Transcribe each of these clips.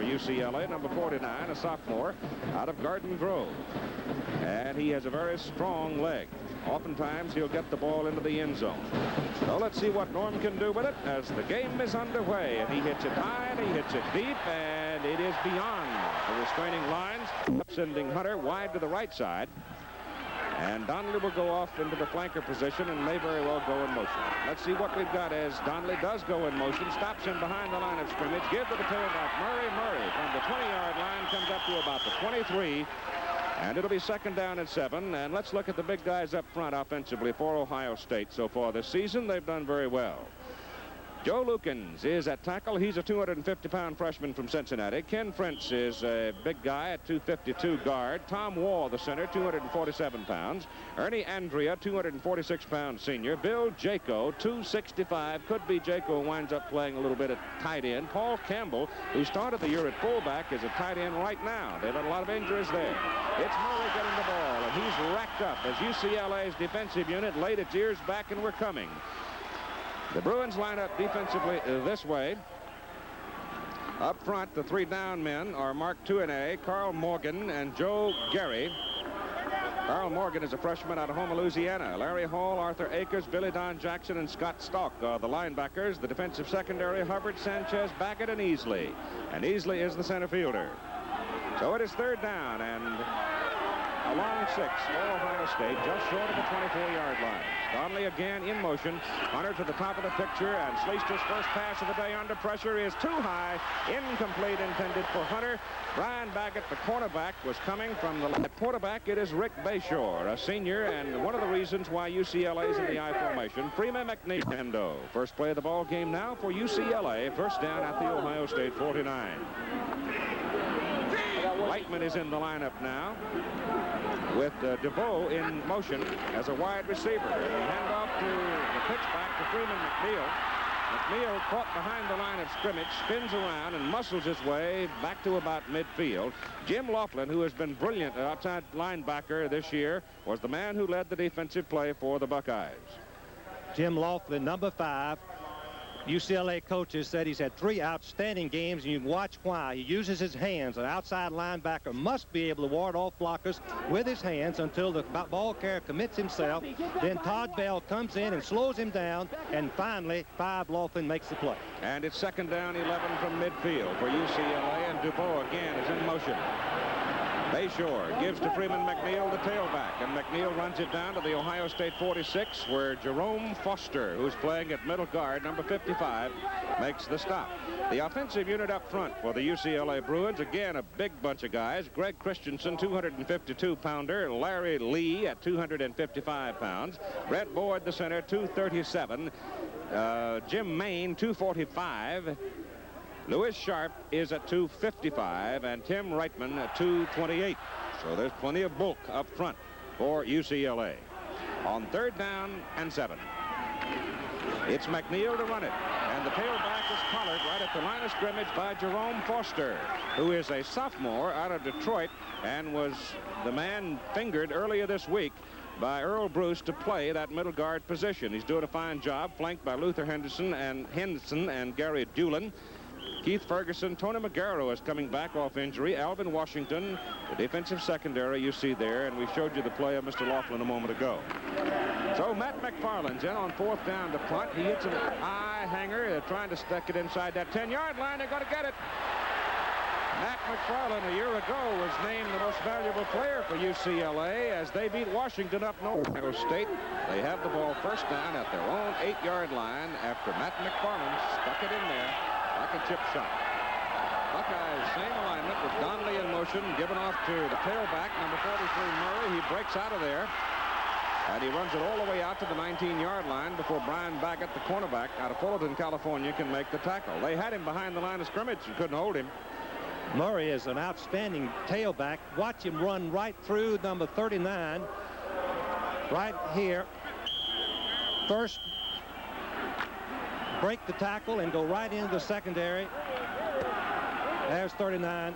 UCLA, number 49, a sophomore out of Garden Grove. And he has a very strong leg. Oftentimes, he'll get the ball into the end zone. So let's see what Norm can do with it as the game is underway. And he hits it high and he hits it deep, and it is beyond the restraining lines, sending Hunter wide to the right side. And Donnelly will go off into the flanker position and may very well go in motion. Let's see what we've got as Donnelly does go in motion, stops him behind the line of scrimmage, gives to the tailback Murray. Murray from the 20-yard line comes up to about the 23. And it'll be 2nd down and 7. And let's look at the big guys up front offensively for Ohio State so far this season. They've done very well. Joe Lukens is at tackle. He's a 250-pound freshman from Cincinnati. Ken French is a big guy at 252 guard. Tom Wall, the center, 247 pounds. Ernie Andrea, 246-pound senior. Bill Jaco, 265. Could be Jaco winds up playing a little bit at tight end. Paul Campbell, who started the year at fullback, is a tight end right now. They've had a lot of injuries there. It's Murray getting the ball, and he's racked up as UCLA's defensive unit laid its ears back and were coming. The Bruins line up defensively this way. Up front, the 3 down men are Mark Tuinei, Carl Morgan, and Joe Gary. Carl Morgan is a freshman out of Houma, Louisiana. Larry Hall, Arthur Akers, Billy Don Jackson, and Scott Stock are the linebackers. The defensive secondary, Hubbard, Sanchez, Baggett, and Easley. And Easley is the center fielder. So it is 3rd down and a long 6 for Ohio State, just short of the 24-yard line. Donnelly again in motion. Hunter to the top of the picture, and Schlichter's first pass of the day under pressure is too high. Incomplete, intended for Hunter. Brian Baggett, the cornerback, was coming from the left. Quarterback, it is Rick Bayshore, a senior, and one of the reasons why UCLA is in the I formation. Freeman McNeil. First play of the ball game now for UCLA. First down at the Ohio State 49. Whiteman is in the lineup now with DeVoe in motion as a wide receiver. Hand off to the pitch back to Freeman McNeil. McNeil caught behind the line of scrimmage, spins around and muscles his way back to about midfield. Jim Laughlin, who has been brilliant outside linebacker this year, was the man who led the defensive play for the Buckeyes. Jim Laughlin, number 5. UCLA coaches said he's had 3 outstanding games, and you can watch why. He uses his hands. An outside linebacker must be able to ward off blockers with his hands until the ball carrier commits himself. Then Todd Bell comes in and slows him down, and finally, 5 Laughlin makes the play. And it's 2nd down 11 from midfield for UCLA, and DuBois again is in motion. Bayshore gives to Freeman McNeil, the tailback, and McNeil runs it down to the Ohio State 46, where Jerome Foster, who's playing at middle guard, number 55, makes the stop. The offensive unit up front for the UCLA Bruins, again, a big bunch of guys. Greg Christensen, 252-pounder. Larry Lee at 255 pounds. Brett Boyd, the center, 237. Jim Maine, 245. Lewis Sharp is at 255, and Tim Reitman at 228. So there's plenty of bulk up front for UCLA. On 3rd down and 7. It's McNeil to run it, and the tailback is collared right at the line of scrimmage by Jerome Foster, who is a sophomore out of Detroit and was the man fingered earlier this week by Earl Bruce to play that middle guard position. He's doing a fine job, flanked by Luther Henderson and Gary Doolin. Keith Ferguson, Tony Magaro is coming back off injury. Alvin Washington, the defensive secondary you see there, and we showed you the play of Mr. Laughlin a moment ago. So Matt McFarland's in on 4th down to punt. He hits an eye hanger. They're trying to stick it inside that 10-yard line. They're going to get it. Matt McFarland a year ago was named the most valuable player for UCLA as they beat Washington up north. Ohio State, they have the ball first down at their own 8-yard line after Matt McFarland stuck it in there like a chip shot. Buckeyes, same alignment with Donnelly in motion, given off to the tailback, number 43, Murray. He breaks out of there, and he runs it all the way out to the 19-yard line before Brian Baggett, the cornerback out of Fullerton, California, can make the tackle. They had him behind the line of scrimmage and couldn't hold him. Murray is an outstanding tailback. Watch him run right through number 39, right here. First, break the tackle and go right into the secondary. There's 39,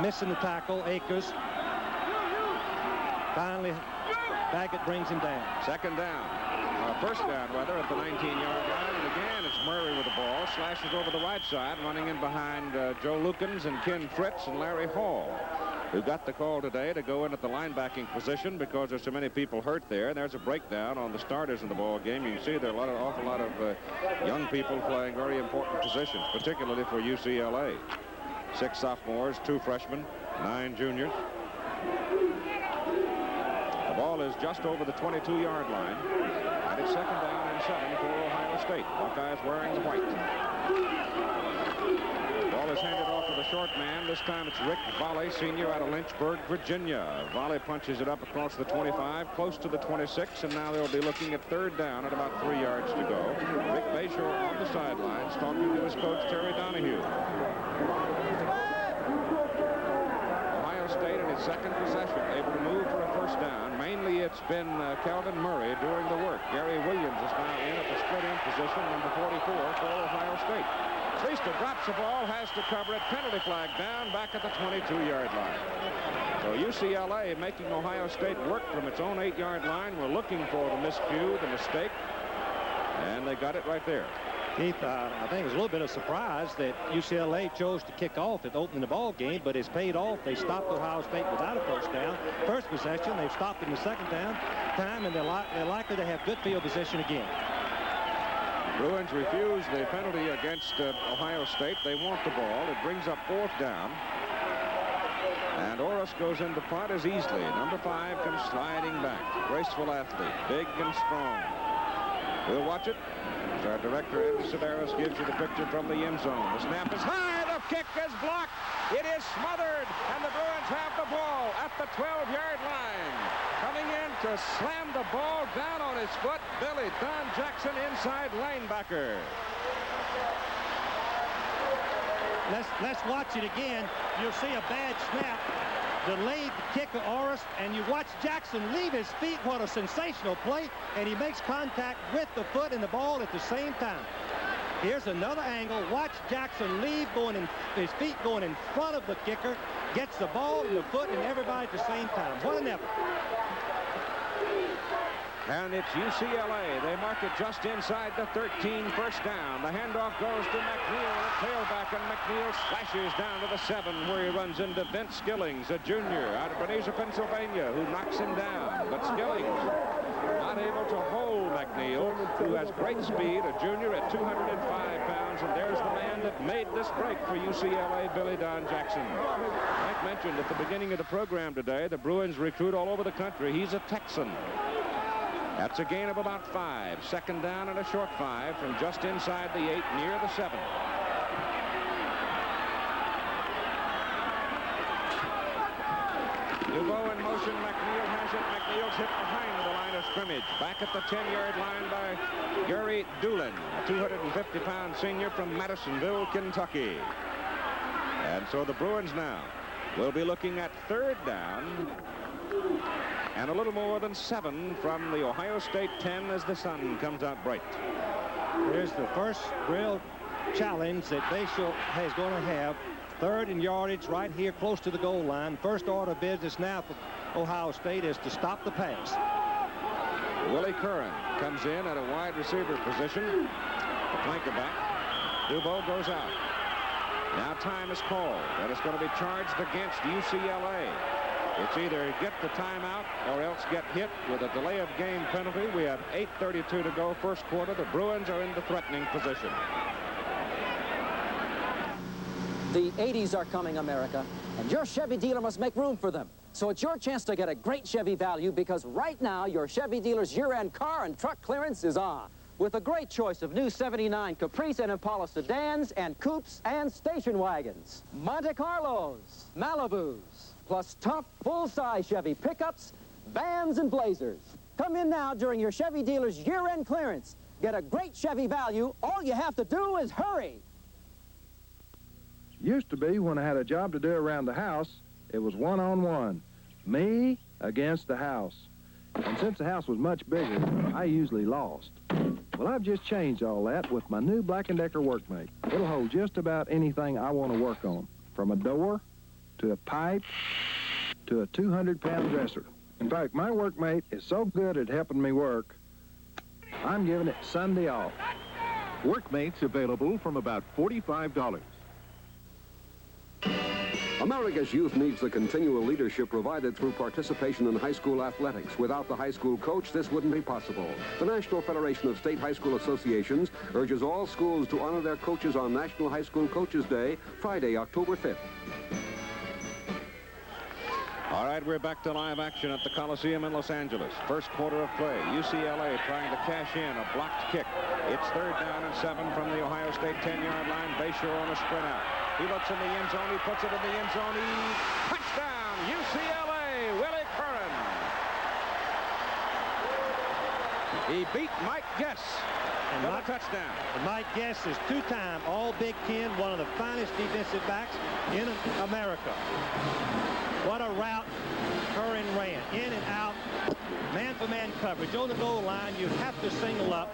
missing the tackle, Akers. Finally, Baggett brings him down. 2nd down. First down, rather, at the 19-yard line. And again, it's Murray with the ball. Slashes over the right side, running in behind Joe Lukens and Ken Fritz and Larry Hall, who got the call today to go in at the linebacking position because there's so many people hurt there. And there's a breakdown on the starters in the ball game. You can see there are an awful lot of young people playing very important positions, particularly for UCLA. 6 sophomores, 2 freshmen, 9 juniors. The ball is just over the 22-yard line, and it's 2nd down and 7 for Ohio State. Buckeyes wearing the white. Ball is handed off to the short man. This time it's Rick Volley, senior, out of Lynchburg, Virginia. Volley punches it up across the 25, close to the 26, and now they'll be looking at 3rd down at about 3 yards to go. Rick Bayshore on the sidelines talking to his coach, Terry Donahue. Ohio State in its 2nd possession, able to move for a 1st down. Mainly it's been Calvin Murray doing the work. Gary Williams is now in at the split-end position, number 44 for Ohio State. Schlichter drops the ball, has to cover it. Penalty flag down back at the 22-yard line. So UCLA making Ohio State work from its own 8-yard line. We're looking for the miscue, the mistake, and they got it right there. Keith, I think it was a little bit of surprise that UCLA chose to kick off at opening the ball game, but it's paid off. They stopped Ohio State without a 1st down. First possession, they've stopped in the 2nd time, and they're likely to have good field position again. Bruins refuse the penalty against Ohio State. They want the ball. It brings up 4th down. And Orris goes into punt as Easley. Number 5 comes sliding back. Graceful athlete, big and strong. We'll watch it. Our director, Andy Sedaris, gives you the picture from the end zone. The snap is high. The kick is blocked. It is smothered. And the Bruins have the ball at the 12-yard line. Coming in to slam the ball down on his foot, Billy Don Jackson, inside linebacker. Let's watch it again. You'll see a bad snap. Delayed the kick of Orris, and you watch Jackson leave his feet. What a sensational play, and he makes contact with the foot and the ball at the same time. Here's another angle. Watch Jackson leave, his feet going in front of the kicker, gets the ball and the foot and everybody at the same time. What an effort. And it's UCLA. They mark it just inside the 13, 1st down. The handoff goes to McNeil, a tailback, and McNeil slashes down to the 7, where he runs into Vince Skillings, a junior out of Benicia, Pennsylvania, who knocks him down. But Skillings not able to hold McNeil, who has great speed, a junior at 205 pounds, and there's the man that made this break for UCLA, Billy Don Jackson. Mike mentioned at the beginning of the program today, the Bruins recruit all over the country. He's a Texan. That's a gain of about 5. 2nd down and a short 5 from just inside the 8, near the 7. Dubois in motion. McNeil has it. McNeil's hit behind the line of scrimmage. Back at the 10-yard line by Gary Doolin, a 250-pound senior from Madisonville, Kentucky. And so the Bruins now will be looking at 3rd down and a little more than 7 from the Ohio State 10 as the sun comes out bright. Here's the first real challenge that Bayshore is going to have. 3rd in yardage right here close to the goal line. First order of business now for Ohio State is to stop the pass. Willie Curran comes in at a wide receiver position. The flanker back. Dubois goes out. Now time is called, and it's going to be charged against UCLA. It's either get the timeout or else get hit with a delay of game penalty. We have 8:32 to go, 1st quarter. The Bruins are in the threatening position. The 80s are coming, America, and your Chevy dealer must make room for them. So it's your chance to get a great Chevy value, because right now your Chevy dealer's year-end car and truck clearance is on, with a great choice of new 79 Caprice and Impala sedans and coupes and station wagons, Monte Carlos, Malibus, plus tough full-size Chevy pickups, vans, and Blazers. Come in now during your Chevy dealer's year-end clearance. Get a great Chevy value. All you have to do is hurry. Used to be, when I had a job to do around the house, it was one-on-one, me against the house. And since the house was much bigger, I usually lost. Well, I've just changed all that with my new Black & Decker Workmate. It'll hold just about anything I want to work on, from a door to a pipe to a 200-pound dresser. In fact, my Workmate is so good at helping me work, I'm giving it Sunday off. Workmates available from about $45. America's youth needs the continual leadership provided through participation in high school athletics. Without the high school coach, this wouldn't be possible. The National Federation of State High School Associations urges all schools to honor their coaches on National High School Coaches Day, Friday, October 5th. All right, we're back to live action at the Coliseum in Los Angeles. First quarter of play. UCLA trying to cash in a blocked kick. It's 3rd down and 7 from the Ohio State 10-yard line. Bayshore on a sprint out. He looks in the end zone. He puts it in the end zone. Touchdown, UCLA, Willie Curran. He beat Mike Guess for a touchdown. And Mike Guess is 2-time All Big Ten, one of the finest defensive backs in America. What a route Curran ran, in and out, man-for-man coverage. On the goal line, you have to single up.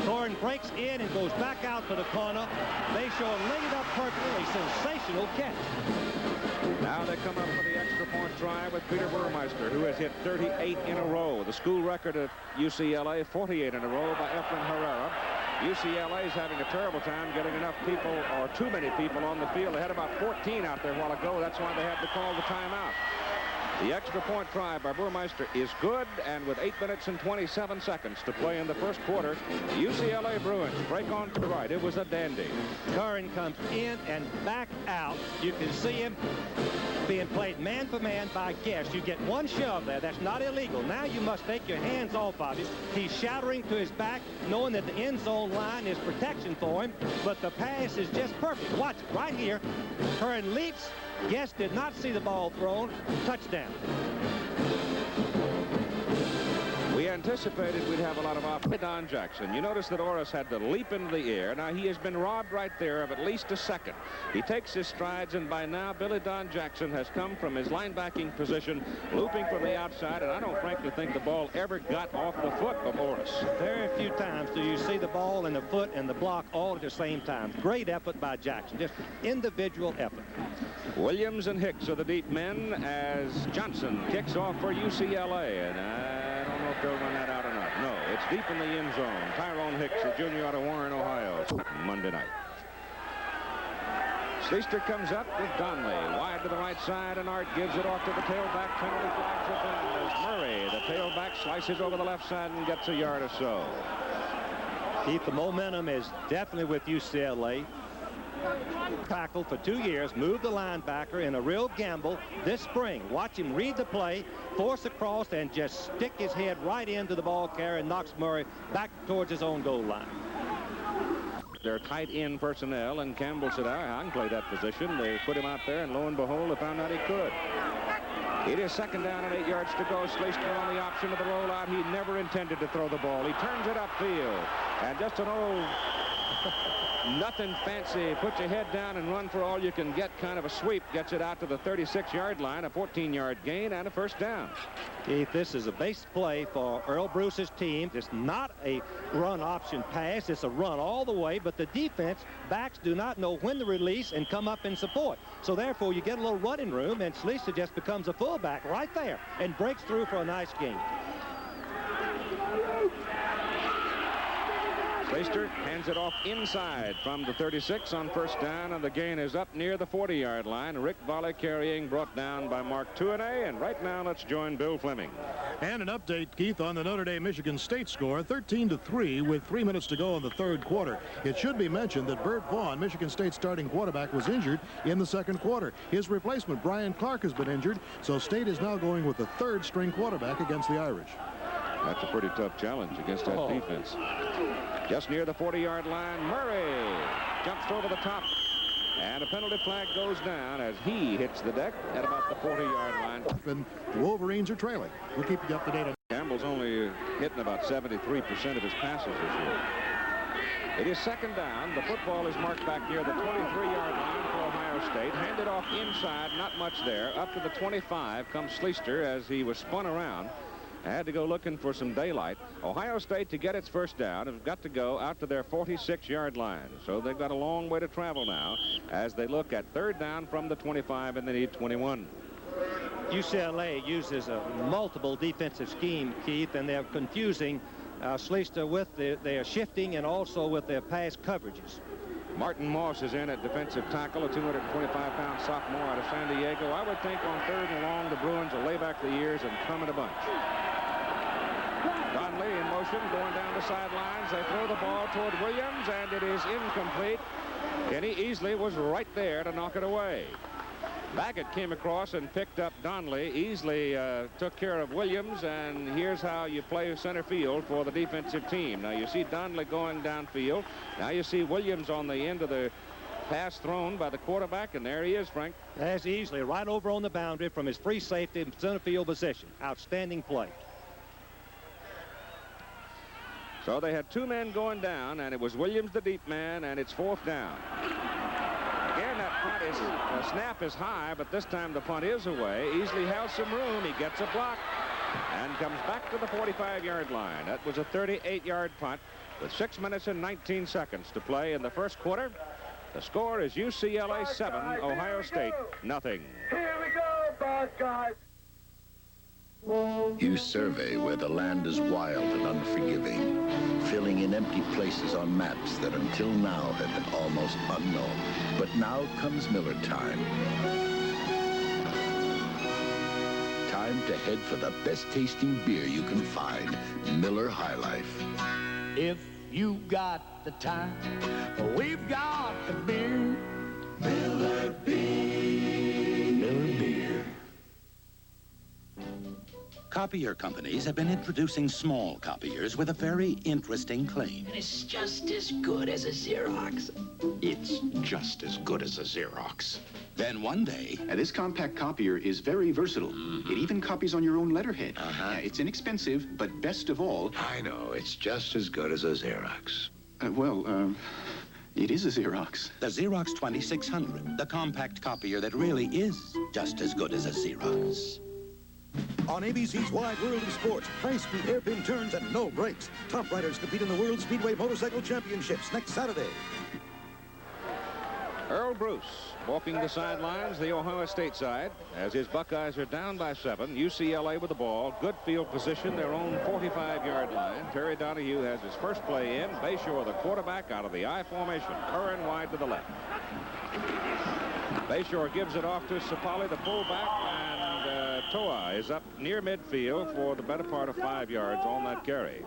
Curran breaks in and goes back out to the corner. Bayshore laid up perfectly. A sensational catch. Now they come up for the extra point try with Peter Burmeister, who has hit 38 in a row. The school record at UCLA, 48 in a row by Efren Herrera. UCLA is having a terrible time getting enough people, or too many people, on the field. They had about 14 out there a while ago. That's why they had to call the timeout. The extra point try by Burmeister is good, and with 8 minutes and 27 seconds to play in the first quarter, the UCLA Bruins break on to the right. It was a dandy. Curran comes in and back out. You can see him being played man-for-man by Guess. You get one shove there. That's not illegal. Now you must take your hands off of him. He's shattering to his back, knowing that the end zone line is protection for him, but the pass is just perfect. Watch it right here. Curran leaps. Guess did not see the ball thrown. Touchdown. We anticipated we'd have a lot of offense. Don Jackson. You notice that Orris had to leap into the air. Now he has been robbed right there of at least a second. He takes his strides, and by now Billy Don Jackson has come from his linebacking position, looping from the outside, and I don't frankly think the ball ever got off the foot of Orris. Very few times do you see the ball and the foot and the block all at the same time. Great effort by Jackson. Just individual effort. Williams and Hicks are the deep men as Johnson kicks off for UCLA, and I don't know if they'll run that out or not. No, it's deep in the end zone. Tyrone Hicks, a junior out of Warren, Ohio, Monday night. Schlichter comes up with Donnelly wide to the right side, and Art gives it off to the tailback. Penalty flags are down as Murray, the tailback, slices over the left side and gets a yard or so. Keith, the momentum is definitely with UCLA. Tackle for 2 years, moved the linebacker in a real gamble this spring. Watch him read the play, force across, and just stick his head right into the ball carrier and knocks Murray back towards his own goal line. They're tight end personnel, and Campbell said, I can play that position. They put him out there, and lo and behold, they found out he could. It is 2nd down and 8 yards to go. Schlichter on the option of the rollout. He never intended to throw the ball. He turns it upfield, and just an old nothing fancy, put your head down and run for all you can get kind of a sweep, gets it out to the 36-yard line, a 14-yard gain, and a 1st down. Keith, this is a base play for Earl Bruce's team. It's not a run option pass. It's a run all the way, but the defense backs do not know when to release and come up in support. So therefore, you get a little running room, and Schlichter just becomes a fullback right there and breaks through for a nice gain. Schlichter hands it off inside from the 36 on 1st down, and the gain is up near the 40-yard line. Rick Volley carrying, brought down by Mark Tuanay, and right now let's join Bill Fleming. And an update, Keith, on the Notre Dame-Michigan State score, 13-3 with 3 minutes to go in the 3rd quarter. It should be mentioned that Bert Vaughn, Michigan State starting quarterback, was injured in the 2nd quarter. His replacement, Brian Clark, has been injured, so State is now going with the 3rd-string quarterback against the Irish. That's a pretty tough challenge against that defense. Just near the 40-yard line, Murray jumps over the top, and a penalty flag goes down as he hits the deck at about the 40-yard line. And the Wolverines are trailing. We'll keep you up to date on. Campbell's only hitting about 73% of his passes this year. It is 2nd down. The football is marked back near the 23-yard line for Ohio State. Handed off inside, not much there. Up to the 25 comes Schlichter as he was spun around. Had to go looking for some daylight. Ohio State, to get its 1st down, have got to go out to their 46-yard line. So they've got a long way to travel now as they look at 3rd down from the 25, and they need 21. UCLA uses a multiple defensive scheme, Keith, and they're confusing Schlichter with their shifting and also with their pass coverages. Martin Moss is in at defensive tackle, a 225-pound sophomore out of San Diego. I would think on 3rd and long, the Bruins will lay back the years and come in a bunch. Donnelly in motion, going down the sidelines. They throw the ball toward Williams, and it is incomplete. Kenny Easley was right there to knock it away. Baggett came across and picked up Donnelly. Easley took care of Williams, and here's how you play center field for the defensive team. Now you see Donnelly going downfield. Now you see Williams on the end of the pass thrown by the quarterback, and there he is, Frank. There's Easley right over on the boundary from his free safety in center field position. Outstanding play. So they had 2 men going down, and it was Williams the deep man, and it's 4th down. Again, that punt is, snap is high, but this time the punt is away. Easley has some room. He gets a block and comes back to the 45-yard line. That was a 38-yard punt with 6 minutes and 19 seconds to play in the first quarter. The score is UCLA 7, Ohio State nothing. Here we go, bad guys. You survey where the land is wild and unforgiving, filling in empty places on maps that until now have been almost unknown. But now comes Miller time. Time to head for the best tasting beer you can find, Miller High Life. If you got the time, we've got the beer. Miller Beer. Miller Beer. Copier companies have been introducing small copiers with a very interesting claim. It's just as good as a Xerox. It's just as good as a Xerox. Then one day... this compact copier is very versatile. It even copies on your own letterhead. It's inexpensive, but best of all... I know, it's just as good as a Xerox. It is a Xerox. The Xerox 2600, the compact copier that really is just as good as a Xerox. On ABC's Wide World of Sports, high-speed hairpin turns and no brakes. Top riders compete in the World Speedway Motorcycle Championships next Saturday. Earl Bruce walking the sidelines, the Ohio State side, as his Buckeyes are down by 7. UCLA with the ball. Good field position, their own 45-yard line. Terry Donahue has his first play in. Bayshore, the quarterback, out of the I formation. Curran wide to the left. Bayshore gives it off to Sapali, the fullback, and Toa is up near midfield for the better part of 5 yards on that carry.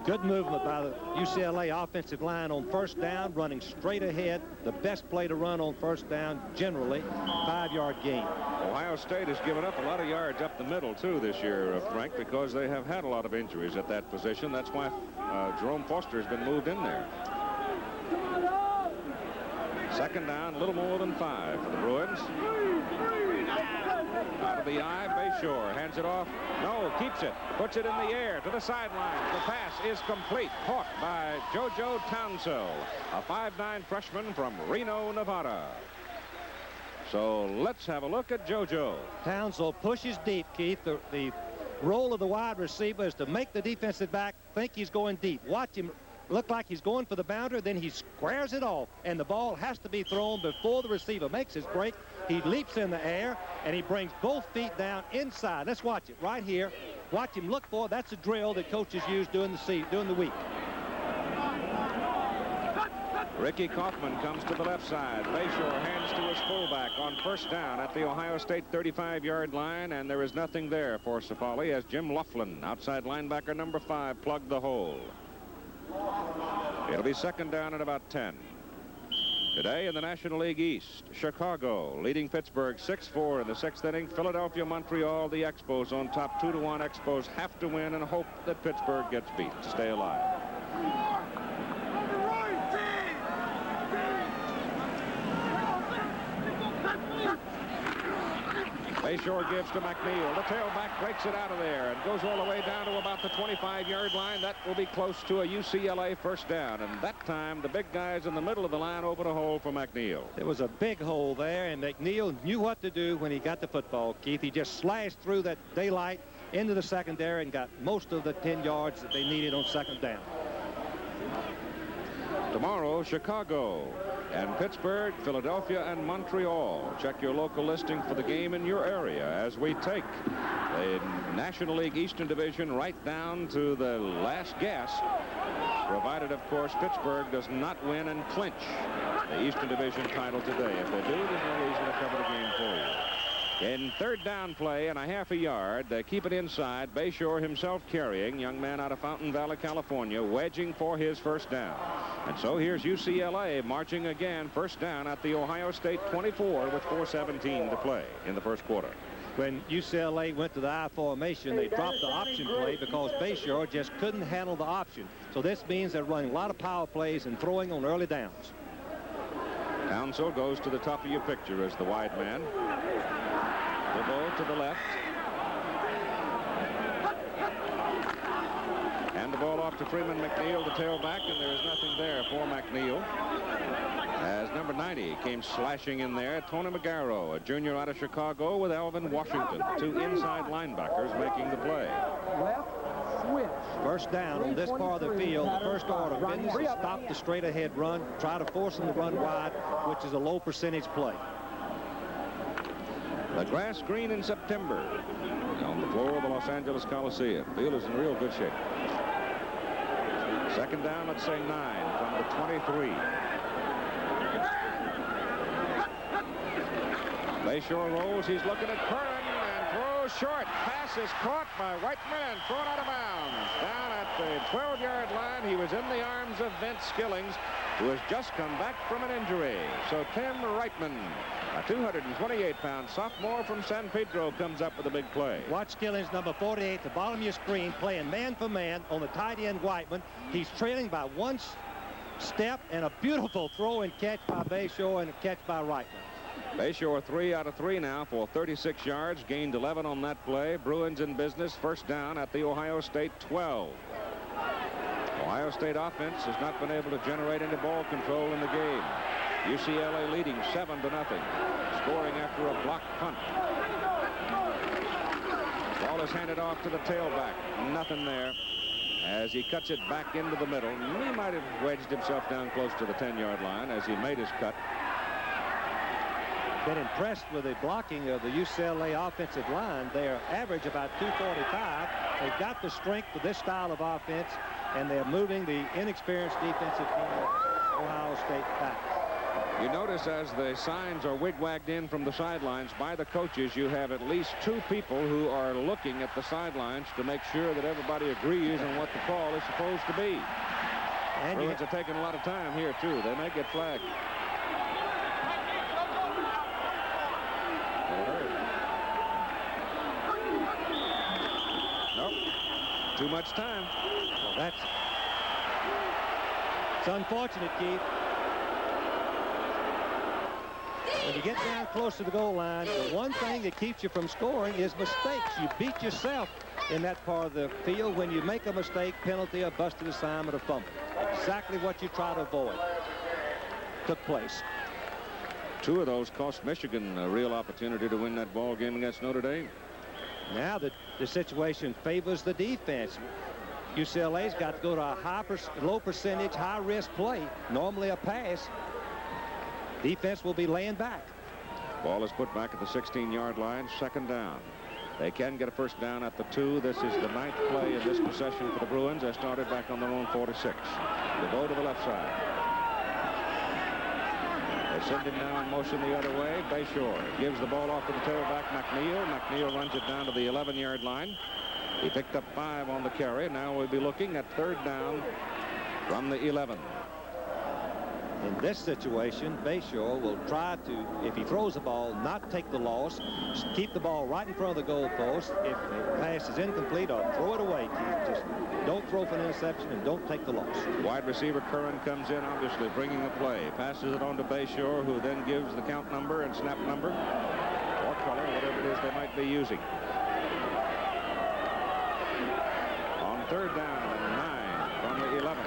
Good movement by the UCLA offensive line on first down, running straight ahead. The best play to run on first down, generally, 5-yard gain. Ohio State has given up a lot of yards up the middle, too, this year, Frank, because they have had a lot of injuries at that position. That's why Jerome Foster has been moved in there. Second down, a little more than 5 for the Bruins. Out of the eye, Bayshore hands it off. No, keeps it. Puts it in the air to the sidelines. The pass is complete. Caught by JoJo Townsell, a 5'9" freshman from Reno, Nevada. So let's have a look at JoJo. Townsell pushes deep, Keith. The role of the wide receiver is to make the defensive back think he's going deep. Watch him look like he's going for the boundary, then he squares it off, and the ball has to be thrown before the receiver makes his break. He leaps in the air, and he brings both feet down inside. Let's watch it right here. Watch him look for it. That's a drill that coaches use during the week. Ricky Kaufman comes to the left side. Bayshore hands to his fullback on first down at the Ohio State 35-yard line, and there is nothing there for Sapali as Jim Laughlin, outside linebacker number 5, plugged the hole. It'll be second down at about 10. Today in the National League East, Chicago leading Pittsburgh 6-4 in the 6th inning. Philadelphia, Montreal, the Expos on top 2-1. Expos have to win and hope that Pittsburgh gets beat to stay alive. Bayshore gives to McNeil. The tailback breaks it out of there and goes all the way down to about the 25-yard line. That will be close to a UCLA first down. And that time, the big guys in the middle of the line open a hole for McNeil. There was a big hole there, and McNeil knew what to do when he got the football, Keith. He just slashed through that daylight into the secondary and got most of the 10 yards that they needed on second down. Tomorrow, Chicago and Pittsburgh, Philadelphia, and Montreal. Check your local listing for the game in your area as we take the National League Eastern Division right down to the last gasp, provided, of course, Pittsburgh does not win and clinch the Eastern Division title today. If they do, there's no reason to cover the game for you. In third down play and a half a yard, they keep it inside. Bayshore himself carrying, young man out of Fountain Valley, California, wedging for his first down. And so here's UCLA marching again, first down at the Ohio State 24 with 4:17 to play in the first quarter. When UCLA went to the I formation, they dropped the option play because Bayshore just couldn't handle the option. So this means they're running a lot of power plays and throwing on early downs. Townsend goes to the top of your picture as the wide man. DeVoe to the left. And the ball off to Freeman McNeil, the tailback, and there is nothing there for McNeil. As number 90 came slashing in there, Tony McGarrow, a junior out of Chicago, with Alvin Washington, two inside linebackers making the play. First down on this part of the field. The first order of business is stop the straight ahead run, try to force them to run wide, which is a low percentage play. The grass green in September on the floor of the Los Angeles Coliseum. Field is in real good shape. Second down, let's say 9 from the 23. Bayshore rolls. He's looking at Curran and throws short. Pass is caught by Whiteman and thrown out of bounds. Down at the 12-yard line, he was in the arms of Vince Skillings, who has just come back from an injury. So Tim Reitman, a 228-pound sophomore from San Pedro, comes up with a big play. Watch Skillings, number 48, at the bottom of your screen, playing man for man on the tight end Whiteman. He's trailing by one step, and a beautiful throw and catch by Bayshore and a catch by Reitman. Bayshore 3 out of 3 now for 36 yards, gained 11 on that play. Bruins in business, first down at the Ohio State 12. Ohio State offense has not been able to generate any ball control in the game. UCLA leading 7-0, scoring after a blocked punt. Ball is handed off to the tailback. Nothing there as he cuts it back into the middle. He might have wedged himself down close to the 10-yard line as he made his cut. Been impressed with the blocking of the UCLA offensive line. They're average about 245. They've got the strength for this style of offense, and they're moving the inexperienced defensive team of Ohio State back. You notice as the signs are wig-wagged in from the sidelines by the coaches, you have at least 2 people who are looking at the sidelines to make sure that everybody agrees on what the call is supposed to be. And Bruins are taking a lot of time here, too. They may get flagged. Nope. Too much time. Well, it's unfortunate, Keith. When you get down close to the goal line, the one thing that keeps you from scoring is mistakes. You beat yourself in that part of the field when you make a mistake, penalty, a busted assignment, or fumble. Exactly what you try to avoid took place. 2 of those cost Michigan a real opportunity to win that ball game against Notre Dame. Now the situation favors the defense. UCLA's got to go to a low percentage, high risk play, normally a pass. Defense will be laying back. Ball is put back at the 16-yard line, second down. They can get a first down at the 2. This is the 9th play in this possession for the Bruins. They started back on their own 46. They go to the left side. They send him now in motion the other way. Bayshore gives the ball off to the tailback, McNeil. McNeil runs it down to the 11-yard line. He picked up 5 on the carry. Now we'll be looking at third down from the 11. In this situation, Bayshore will try to, if he throws the ball, not take the loss, keep the ball right in front of the goalpost. If the pass is incomplete, or throw it away, Keith. Just don't throw for an interception and don't take the loss. Wide receiver Curran comes in, obviously bringing the play. Passes it on to Bayshore, who then gives the count number and snap number, or color, whatever it is they might be using. On third down and 9 from the 11.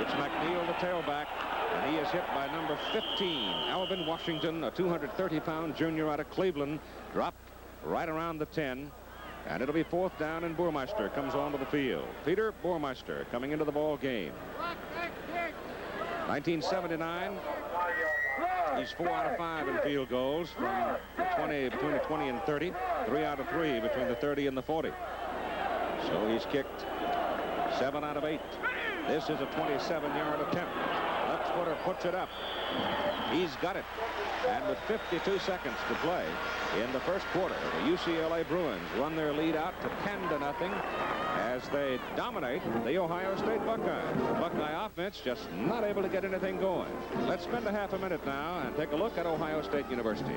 It's McNeil, the tailback, and he is hit by number 15, Alvin Washington, a 230-pound junior out of Cleveland, dropped right around the 10, and it'll be fourth down, and Burmeister comes onto the field. Peter Burmeister coming into the ball game. 1979, he's 4 out of 5 in field goals from between the 20 and 30, 3 out of 3 between the 30 and the 40. So he's kicked 7 out of 8. This is a 27-yard attempt. Left footer puts it up. He's got it. And with 52 seconds to play in the first quarter, the UCLA Bruins run their lead out to 10-0 as they dominate the Ohio State Buckeyes. The Buckeye offense just not able to get anything going. Let's spend a half a minute now and take a look at Ohio State University.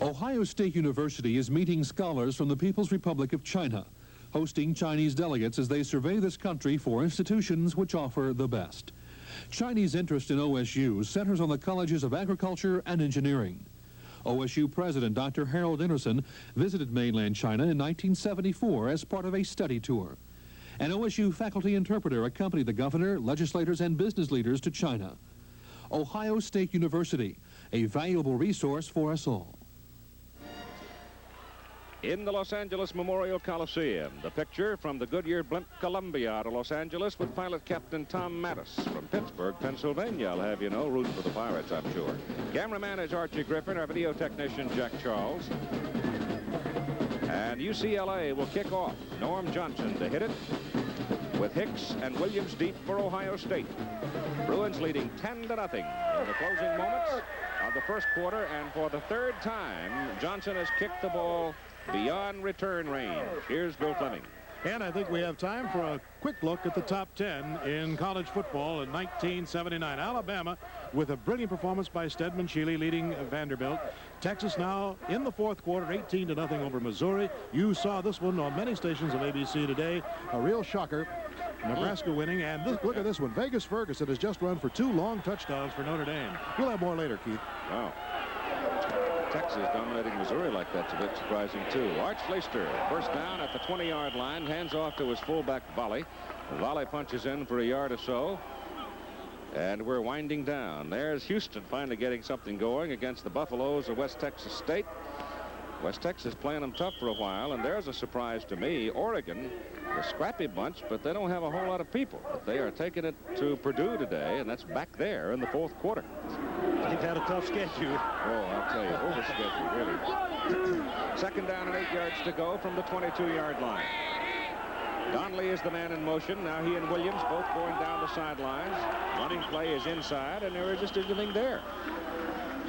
Ohio State University is meeting scholars from the People's Republic of China, hosting Chinese delegates as they survey this country for institutions which offer the best. Chinese interest in OSU centers on the colleges of agriculture and engineering. OSU President Dr. Harold Anderson visited mainland China in 1974 as part of a study tour. An OSU faculty interpreter accompanied the governor, legislators, and business leaders to China. Ohio State University, a valuable resource for us all. In the Los Angeles Memorial Coliseum, the picture from the Goodyear blimp Columbia out of Los Angeles with pilot Captain Tom Mattis from Pittsburgh, Pennsylvania. I'll have you know, rooting for the Pirates, I'm sure. Cameraman is Archie Griffin, our video technician Jack Charles. And UCLA will kick off. Norm Johnson to hit it with Hicks and Williams deep for Ohio State. Bruins leading 10-0 in the closing moments of the first quarter, and for the third time, Johnson has kicked the ball beyond return range. Here's Bill Fleming. And I think we have time for a quick look at the top 10 in college football in 1979. Alabama with a brilliant performance by Stedman Shealy leading Vanderbilt. Texas now in the fourth quarter 18-0 over Missouri. You saw this one on many stations of ABC today. A real shocker. Nebraska winning, and look at this one. Vegas Ferguson has just run for 2 long touchdowns for Notre Dame. We'll have more later, Keith. Wow. Texas dominating Missouri like that's a bit surprising too. Art Schlichter, first down at the 20-yard line, hands off to his fullback Volley. Volley punches in for a yard or so, and we're winding down. There's Houston finally getting something going against the Buffaloes of West Texas State. West Texas playing them tough for a while, and there's a surprise to me. Oregon, a scrappy bunch, but they don't have a whole lot of people. But they are taking it to Purdue today, and that's back there in the fourth quarter. They've had a tough schedule. Oh, I'll tell you, over schedule, really. Second down and 8 yards to go from the 22-yard line. Donnelly is the man in motion. Now he and Williams both going down the sidelines. Running play is inside, and there just isn't anything there.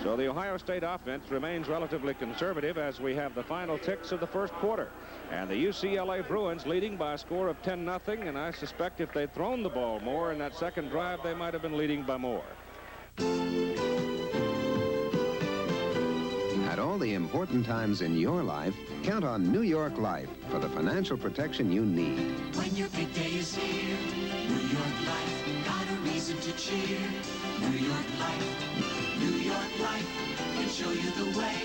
So the Ohio State offense remains relatively conservative as we have the final ticks of the first quarter. And the UCLA Bruins leading by a score of 10-0, and I suspect if they'd thrown the ball more in that second drive, they might have been leading by more. At all the important times in your life, count on New York Life for the financial protection you need. When your big day is here, New York Life got a reason to cheer. New York Life, New York Life can show you the way.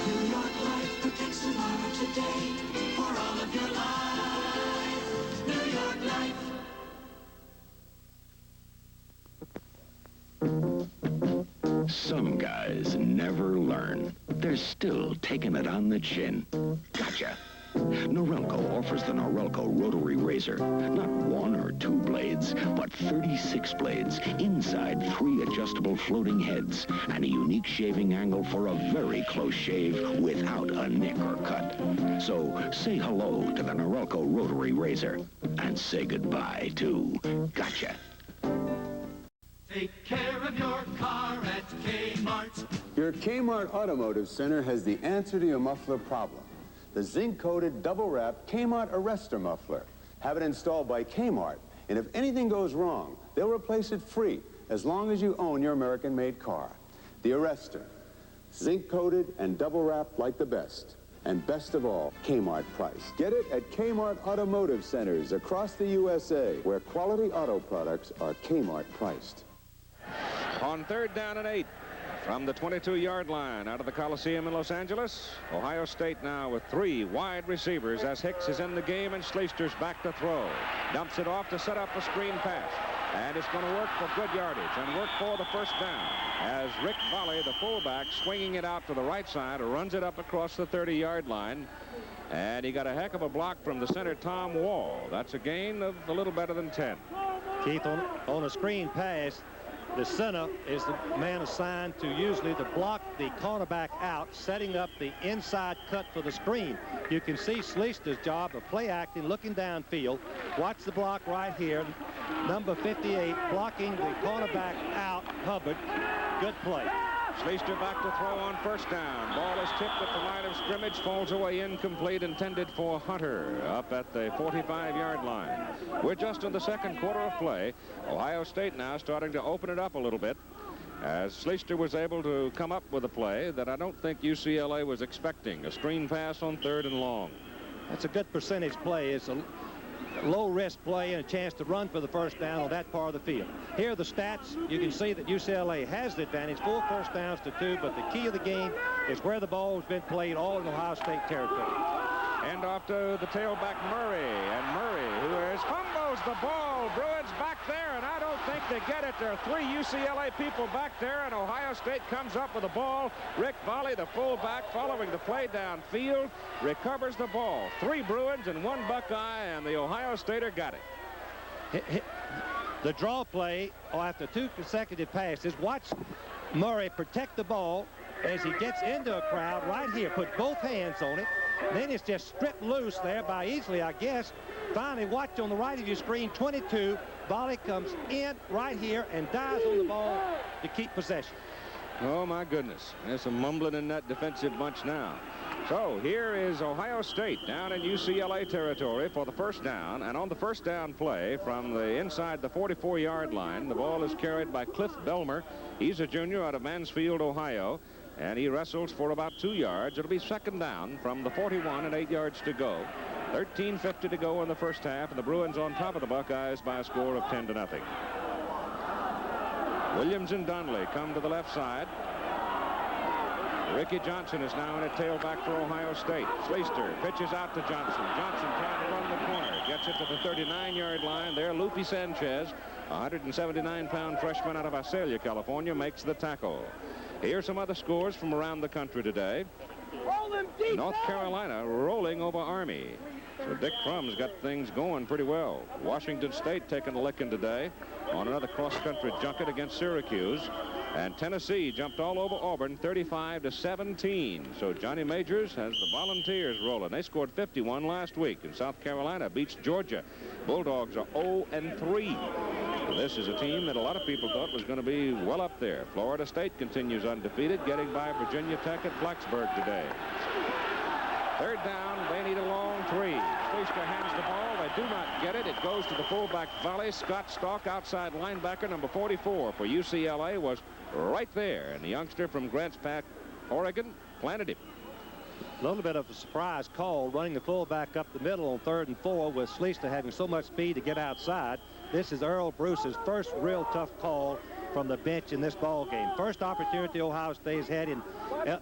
New York Life protects tomorrow today for all of your life. New York Life. Some guys never learn. They're still taking it on the chin. Gotcha. Norelco offers the Norelco rotary razor. Not 1 or 2 blades, but 36 blades inside 3 adjustable floating heads and a unique shaving angle for a very close shave without a nick or cut. So say hello to the Norelco rotary razor and say goodbye to Gotcha. Take care of your car at Kmart. Your Kmart Automotive Center has the answer to your muffler problem. The zinc-coated, double-wrapped Kmart Arrestor muffler. Have it installed by Kmart, and if anything goes wrong, they'll replace it free as long as you own your American-made car. The Arrestor. Zinc-coated and double-wrapped like the best. And best of all, Kmart price. Get it at Kmart Automotive Centers across the USA, where quality auto products are Kmart priced. On third down and 8 from the 22-yard line out of the Coliseum in Los Angeles, Ohio State now with 3 wide receivers as Hicks is in the game and Schlichter's back to throw. Dumps it off to set up a screen pass. And it's going to work for good yardage and work for the first down as Rick Volley, the fullback, swinging it out to the right side, runs it up across the 30-yard line. And he got a heck of a block from the center, Tom Wall. That's a gain of a little better than 10. Keith, on a screen pass, the center is the man assigned to usually to block the cornerback out, setting up the inside cut for the screen. You can see Schlichter's job of play acting, looking downfield. Watch the block right here. Number 58 blocking the cornerback out, Hubbard. Good play. Schlichter back to throw on first down. Ball is tipped at the line of scrimmage, falls away incomplete, intended for Hunter up at the 45-yard line. We're just in the second quarter of play. Ohio State now starting to open it up a little bit as Schlichter was able to come up with a play that I don't think UCLA was expecting. A screen pass on 3rd and long. That's a good percentage play. It's a low-risk play and a chance to run for the first down on that part of the field. Here are the stats. You can see that UCLA has the advantage, 4 first downs to 2, but the key of the game is where the ball has been played, all in Ohio State territory. And off to the tailback, Murray. And Murray, who fumbles the ball. Bruins back there, and I don't think they get it. There are 3 UCLA people back there, and Ohio State comes up with the ball. Rick Volley, the fullback, following the play downfield, recovers the ball. 3 Bruins and 1 Buckeye, and the Ohio Stater got it. The draw play after 2 consecutive passes. Watch Murray protect the ball as he gets into a crowd right here. Put both hands on it. Then it's just stripped loose there by easily, I guess. Finally, watch on the right of your screen, 22. Volley comes in right here and dives on the ball to keep possession. Oh, my goodness. There's some mumbling in that defensive bunch now. So here is Ohio State down in UCLA territory for the first down. And on the first down play from the inside the 44-yard line, the ball is carried by Cliff Belmer. He's a junior out of Mansfield, Ohio. And he wrestles for about 2 yards. It'll be second down from the 41 and 8 yards to go. 13:50 to go in the first half, and the Bruins on top of the Buckeyes by a score of 10-0. Williams and Donnelly come to the left side. Ricky Johnson is now in at tailback for Ohio State. Schlichter pitches out to Johnson. Johnson trying to run the corner. Gets it to the 39-yard line. There, Lupe Sanchez, a 179-pound freshman out of Visalia, California, makes the tackle. Here's some other scores from around the country today. North Carolina rolling over Army. So Dick Crumb's got things going pretty well. Washington State taking a licking today on another cross-country junket against Syracuse. And Tennessee jumped all over Auburn 35-17. So Johnny Majors has the Volunteers rolling. They scored 51 last week. And South Carolina beats Georgia. Bulldogs are 0-3. So this is a team that a lot of people thought was going to be well up there. Florida State continues undefeated, getting by Virginia Tech at Blacksburg today. Third down, they need a long 3. Schlichter hands the ball. They do not get it. It goes to the fullback Volley. Scott Stalk, outside linebacker, number 44 for UCLA, was right there. And the youngster from Grants Pack, Oregon, planted him. A little bit of a surprise call, running the fullback up the middle on 3rd and 4 with Schlichter having so much speed to get outside. This is Earl Bruce's first real tough call from the bench in this ball game. First opportunity Ohio State's had in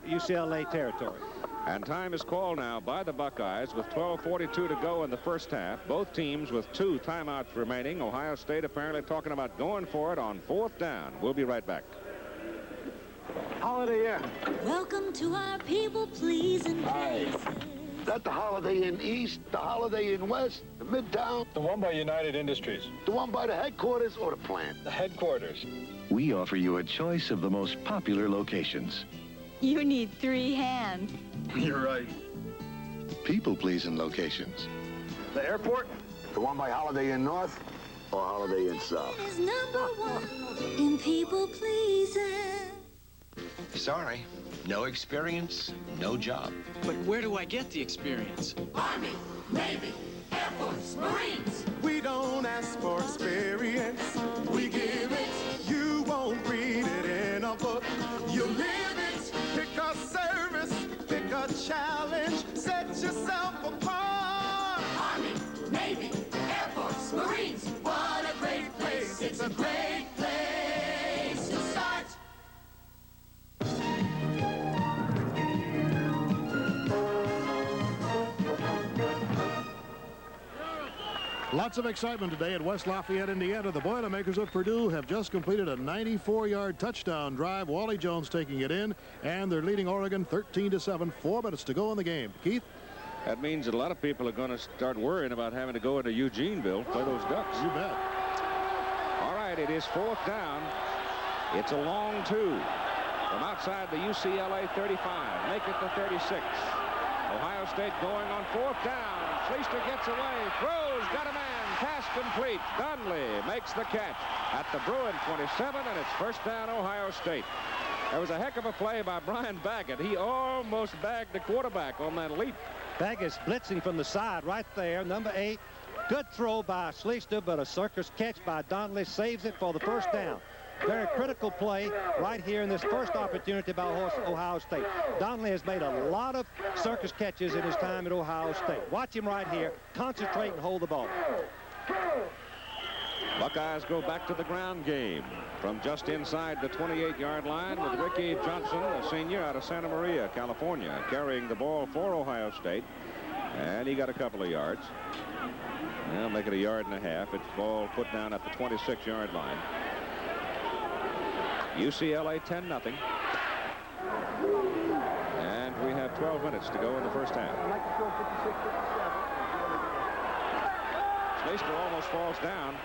UCLA territory. And time is called now by the Buckeyes with 12:42 to go in the first half. Both teams with 2 timeouts remaining. Ohio State apparently talking about going for it on 4th down. We'll be right back. Holiday Inn. Welcome to our people-pleasing places. Is that the Holiday Inn East, the Holiday Inn West, the Midtown? The one by United Industries. The one by the headquarters or the plant? The headquarters. We offer you a choice of the most popular locations. You need 3 hands. You're right. People-pleasing locations. The airport? The one by Holiday Inn North or Holiday Inn South? Is #1 in people-pleasing. Sorry, no experience, no job. But where do I get the experience? Army, Navy, Air Force, Marines. We don't ask for experience. We give it. You won't read it in a book. You live it. Pick a service. Pick a challenge. Set yourself apart. Army, Navy, Air Force, Marines. What a great place. It's a great place to start. Lots of excitement today at West Lafayette, Indiana. The Boilermakers of Purdue have just completed a 94-yard touchdown drive. Wally Jones taking it in, and they're leading Oregon 13-7. 4 minutes to go in the game. Keith? That means that a lot of people are going to start worrying about having to go into Eugeneville to play those Ducks. You bet. right. It is 4th down. It's a long 2 from outside the UCLA 35. Make it the 36. Ohio State going on 4th down. Schlichter gets away, throws, got a man, pass complete. Donnelly makes the catch at the Bruin 27, and it's 1st down, Ohio State. There was a heck of a play by Brian Baggett. He almost bagged the quarterback on that leap. Baggett's blitzing from the side right there, number 8. Good throw by Schlichter, but a circus catch by Donnelly saves it for the 1st down. Very critical play right here in this first opportunity by Ohio State. Donnelly has made a lot of circus catches in his time at Ohio State. Watch him right here. Concentrate and hold the ball. Buckeyes go back to the ground game from just inside the 28-yard line with Ricky Johnson, a senior out of Santa Maria, California, carrying the ball for Ohio State. And he got a couple of yards. Now make it 1.5 yards. It's ball put down at the 26-yard line. UCLA 10-0. And we have 12 minutes to go in the first half. Schlichter almost falls down.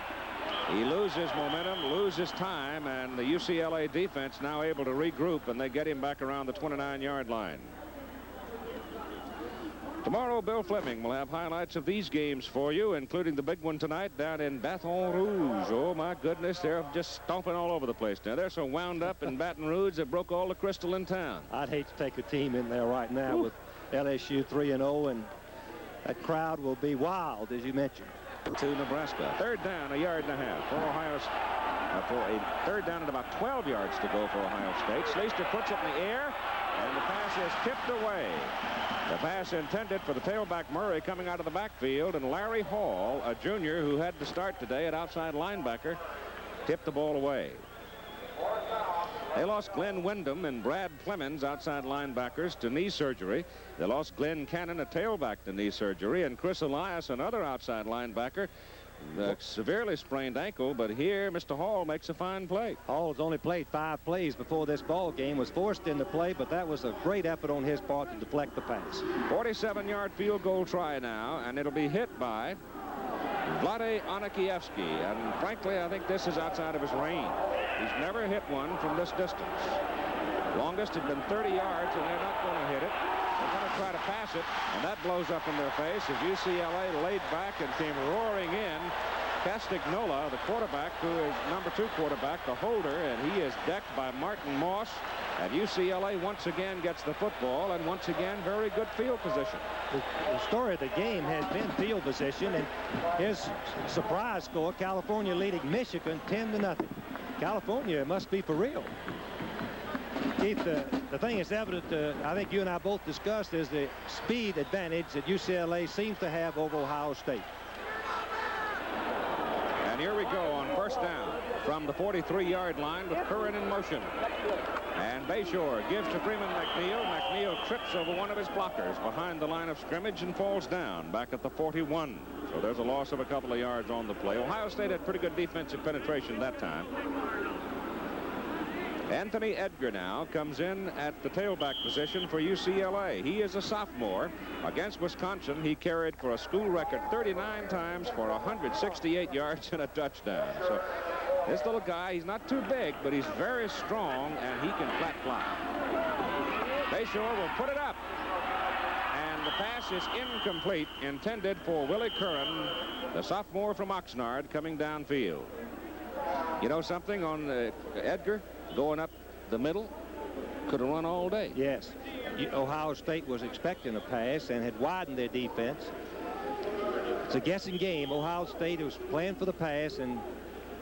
He loses momentum, loses time, and the UCLA defense now able to regroup, and they get him back around the 29-yard line. Tomorrow, Bill Fleming will have highlights of these games for you, including the big one tonight down in Baton Rouge. Oh, my goodness, they're just stomping all over the place now. They're so wound up in Baton Rouge, they broke all the crystal in town. I'd hate to take a team in there right now with LSU 3-0, and that crowd will be wild, as you mentioned. To Nebraska. 3rd down, 1.5 yards for Ohio State. For a 3rd down and about 12 yards to go for Ohio State. Schlichter puts it in the air, and the pass is tipped away. The pass intended for the tailback Murray coming out of the backfield, and Larry Hall, a junior who had to start today at outside linebacker, tipped the ball away. They lost Glenn Wyndham and Brad Clemens, outside linebackers, to knee surgery. They lost Glenn Cannon, a tailback, to knee surgery, and Chris Elias, another outside linebacker, severely sprained ankle. But here Mr. Hall makes a fine play. Hall has only played 5 plays before this ball game, was forced into play, but that was a great effort on his part to deflect the pass. 47-yard field goal try now, and it'll be hit by Vlade Anakievsky, and frankly I think this is outside of his range. He's never hit one from this distance. Longest had been 30 yards, and they're not going to hit it. They're going to try to pass it, and that blows up in their face as UCLA laid back and came roaring in. Castagnola, the quarterback, who is number 2 quarterback, the holder, and he is decked by Martin Moss. And UCLA once again gets the football, and once again very good field position. The story of the game has been field position, and his surprise score, California leading Michigan 10-0. California must be for real. Keith, the thing is evident, I think you and I both discussed, is the speed advantage that UCLA seems to have over Ohio State. And here we go on 1st down from the 43-yard line with Curran in motion. And Bayshore gives to Freeman McNeil. McNeil trips over one of his blockers behind the line of scrimmage and falls down back at the 41. So there's a loss of a couple of yards on the play. Ohio State had pretty good defensive penetration that time. Anthony Edgar now comes in at the tailback position for UCLA. He is a sophomore. Against Wisconsin, he carried for a school record 39 times for 168 yards and a touchdown. So this little guy, he's not too big, but he's very strong, and he can flat fly. Bayshore will put it up. And the pass is incomplete, intended for Willie Curran, the sophomore from Oxnard, coming downfield. You know something on Edgar? Going up the middle, could have run all day. Yes. Ohio State was expecting a pass and had widened their defense. It's a guessing game. Ohio State was playing for the pass and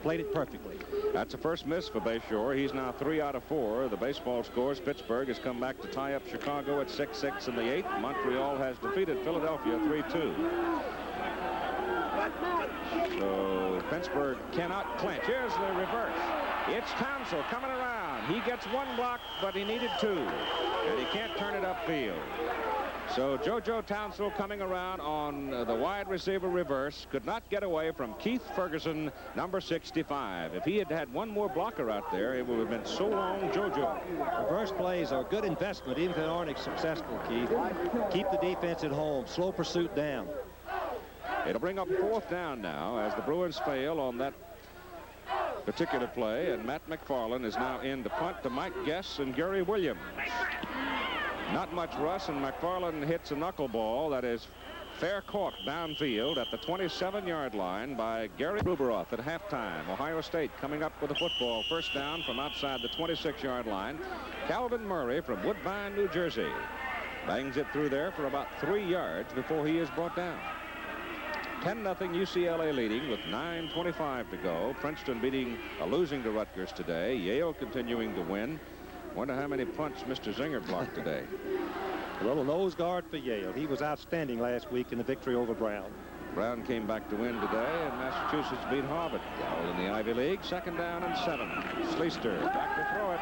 played it perfectly. That's a first miss for Bayshore. He's now 3 out of 4. The baseball scores. Pittsburgh has come back to tie up Chicago at 6-6 in the 8th. Montreal has defeated Philadelphia 3-2. So Pittsburgh cannot clinch. Here's the reverse. It's Townsell coming around. He gets 1 block, but he needed 2, and he can't turn it upfield. So JoJo Townsell coming around on the wide receiver reverse could not get away from Keith Ferguson, number 65. If he had had 1 more blocker out there, it would have been so long JoJo. Reverse plays are a good investment, even if they aren't successful, Keith. Keep the defense at home. Slow pursuit down. It'll bring up 4th down now as the Bruins fail on that particular play, and Matt McFarland is now in to punt to Mike Guess and Gary Williams. Not much rush, and McFarland hits a knuckleball that is fair caught downfield at the 27-yard line by Gary Ruberoff at halftime. Ohio State coming up with a football. First down from outside the 26-yard line. Calvin Murray from Woodbine, New Jersey. Bangs it through there for about 3 yards before he is brought down. 10-0 UCLA leading with 9:25 to go. Princeton losing to Rutgers today. Yale continuing to win. Wonder how many punts Mr. Zinger blocked today. A little nose guard for Yale. He was outstanding last week in the victory over Brown. Brown came back to win today, and Massachusetts beat Harvard. All in the Ivy League. 2nd down and 7. Schlichter back to throw it.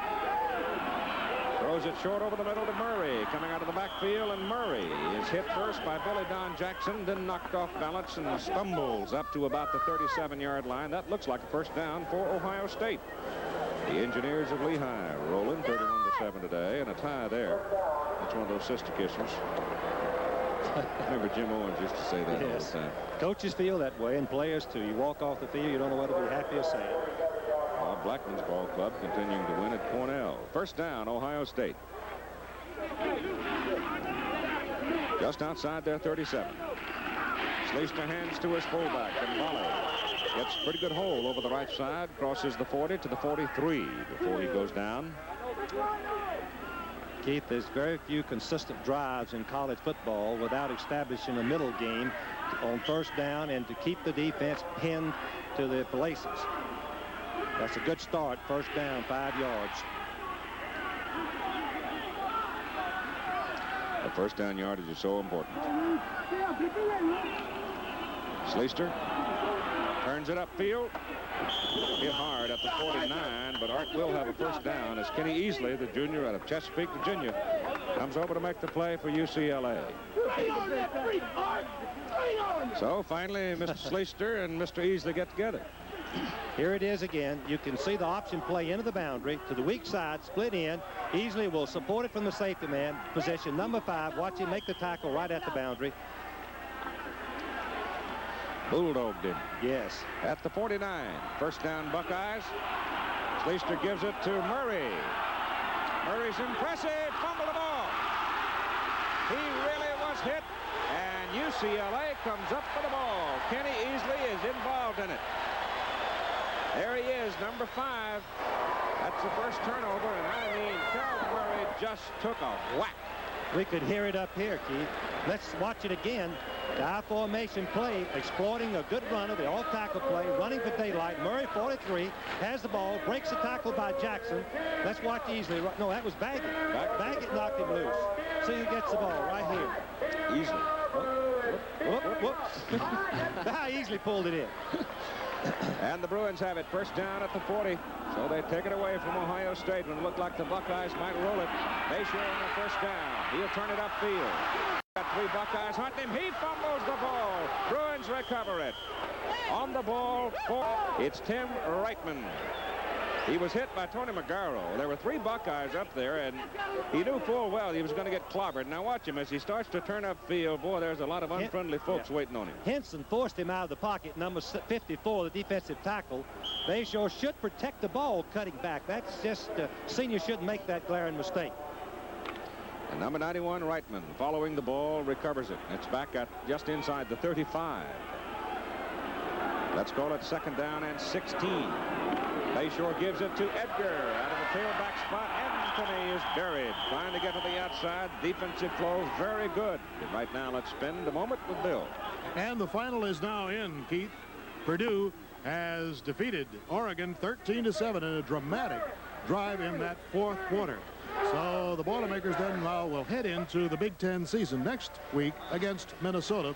Throws it short over the middle to Murray. Coming out of the backfield, and Murray is hit first by Billy Don Jackson, then knocked off balance and stumbles up to about the 37-yard line. That looks like a first down for Ohio State. The Engineers of Lehigh rolling 31-7 today, and a tie there. That's one of those sister kissers. Remember Jim Owens used to say that all the time. Coaches feel that way, and players too. You walk off the field, you don't know whether to be happy or sad. Blackman's ball club continuing to win at Cornell. First down, Ohio State. Just outside their 37. Schlichter hands to his fullback, and volley. Gets a pretty good hole over the right side. Crosses the 40 to the 43 before he goes down. Keith, there's very few consistent drives in college football without establishing a middle game on first down and to keep the defense pinned to their places. That's a good start. First down, 5 yards. The first down yardage is so important. Schlichter turns it upfield. Hit hard at the 49, but Art will have a first down as Kenny Easley, the junior out of Chesapeake, Virginia, comes over to make the play for UCLA. So finally, Mr. Schlichter and Mr. Easley get together. Here it is again. You can see the option play into the boundary to the weak side, split in. Easley will support it from the safety man. Position number 5. Watch him make the tackle right at the boundary. Bulldogged him. Yes. At the 49. First down, Buckeyes. Schlichter gives it to Murray. Murray's impressive. Fumble the ball. He really was hit. And UCLA comes up for the ball. Kenny Easley is involved in it. There he is, number 5. That's the first turnover, and I mean, Calvin Murray just took a whack. We could hear it up here, Keith. Let's watch it again. The I formation play, exploiting a good runner, the off-tackle play, running for daylight. Murray, 43, has the ball, breaks the tackle by Jackson. Let's watch Easley. No, that was Baggett. Baggett knocked him loose. See who gets the ball right here. Easley. Whoop. How Easley pulled it in. And the Bruins have it. First down at the 40. So they take it away from Ohio State when it looked like the Buckeyes might roll it. Bayshore on the first down. He'll turn it upfield. Got 3 Buckeyes hunting him. He fumbles the ball. Bruins recover it. On the ball, it's Tim Reitman. He was hit by Tony McGarrow. There were 3 Buckeyes up there, and he knew full well he was going to get clobbered. Now watch him as he starts to turn upfield. Boy, there's a lot of unfriendly folks waiting on him. Henson forced him out of the pocket. Number 54, the defensive tackle. Bayshore should protect the ball cutting back. That's just, senior shouldn't make that glaring mistake. And number 91, Reitman, following the ball, recovers it. It's back at just inside the 35. Let's call it second down and 16. Bayshore gives it to Edgar out of the tailback spot. Anthony is buried, trying to get to the outside. Defensive flow very good. And right now, let's spend a moment with Bill. And the final is now in, Keith. Purdue has defeated Oregon 13-7 in a dramatic drive in that 4th quarter. So the Boilermakers then now will head into the Big Ten season next week against Minnesota.